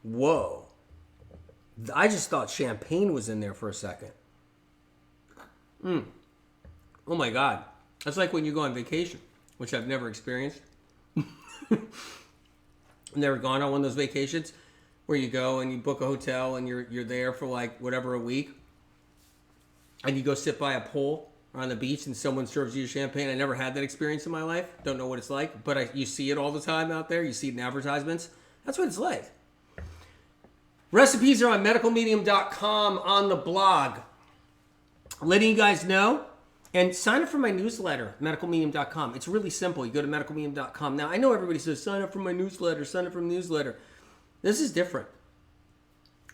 Whoa. I just thought champagne was in there for a second. Oh my God. That's like when you go on vacation, which I've never experienced. Never gone on one of those vacations where you go and you book a hotel and you're there for like whatever, a week. And you go sit by a pool on the beach and someone serves you champagne. I never had that experience in my life. Don't know what it's like, but you see it all the time out there. You see it in advertisements. That's what it's like. Recipes are on medicalmedium.com on the blog. Letting you guys know. And sign up for my newsletter, medicalmedium.com. It's really simple. You go to medicalmedium.com. Now, I know everybody says, sign up for my newsletter, sign up for my newsletter. This is different.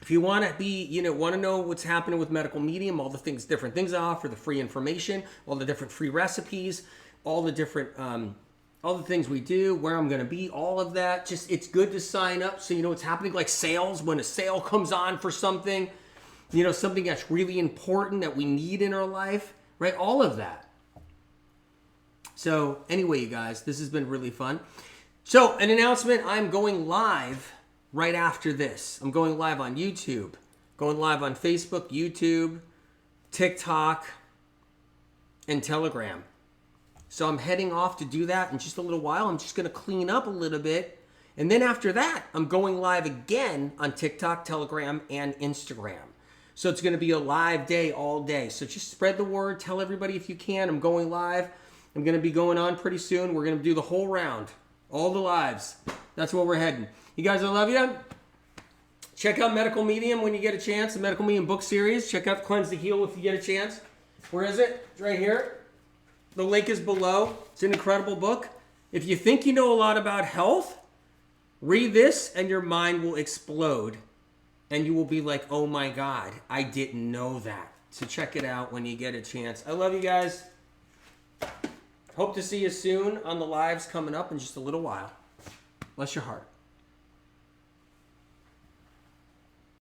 If you want to want to know what's happening with Medical Medium, all the different things I offer, the free information, all the different free recipes, all the different, all the things we do, where I'm going to be, all of that. Just, it's good to sign up so you know what's happening, like sales, when a sale comes on for something, something that's really important that we need in our life. Right? All of that. So anyway, you guys, this has been really fun. So an announcement, I'm going live right after this. I'm going live on YouTube, going live on Facebook, YouTube, TikTok, and Telegram. So I'm heading off to do that in just a little while. I'm just going to clean up a little bit. And then after that, I'm going live again on TikTok, Telegram, and Instagram. So it's going to be a live day all day. So just spread the word. Tell everybody if you can. I'm going live. I'm going to be going on pretty soon. We're going to do the whole round. All the lives. That's where we're heading. You guys, I love you. Check out Medical Medium when you get a chance. The Medical Medium book series. Check out Cleanse to Heal if you get a chance. Where is it? It's right here. The link is below. It's an incredible book. If you think you know a lot about health, read this and your mind will explode. And you will be like, oh my God, I didn't know that. So check it out when you get a chance. I love you guys. Hope to see you soon on the lives coming up in just a little while. Bless your heart.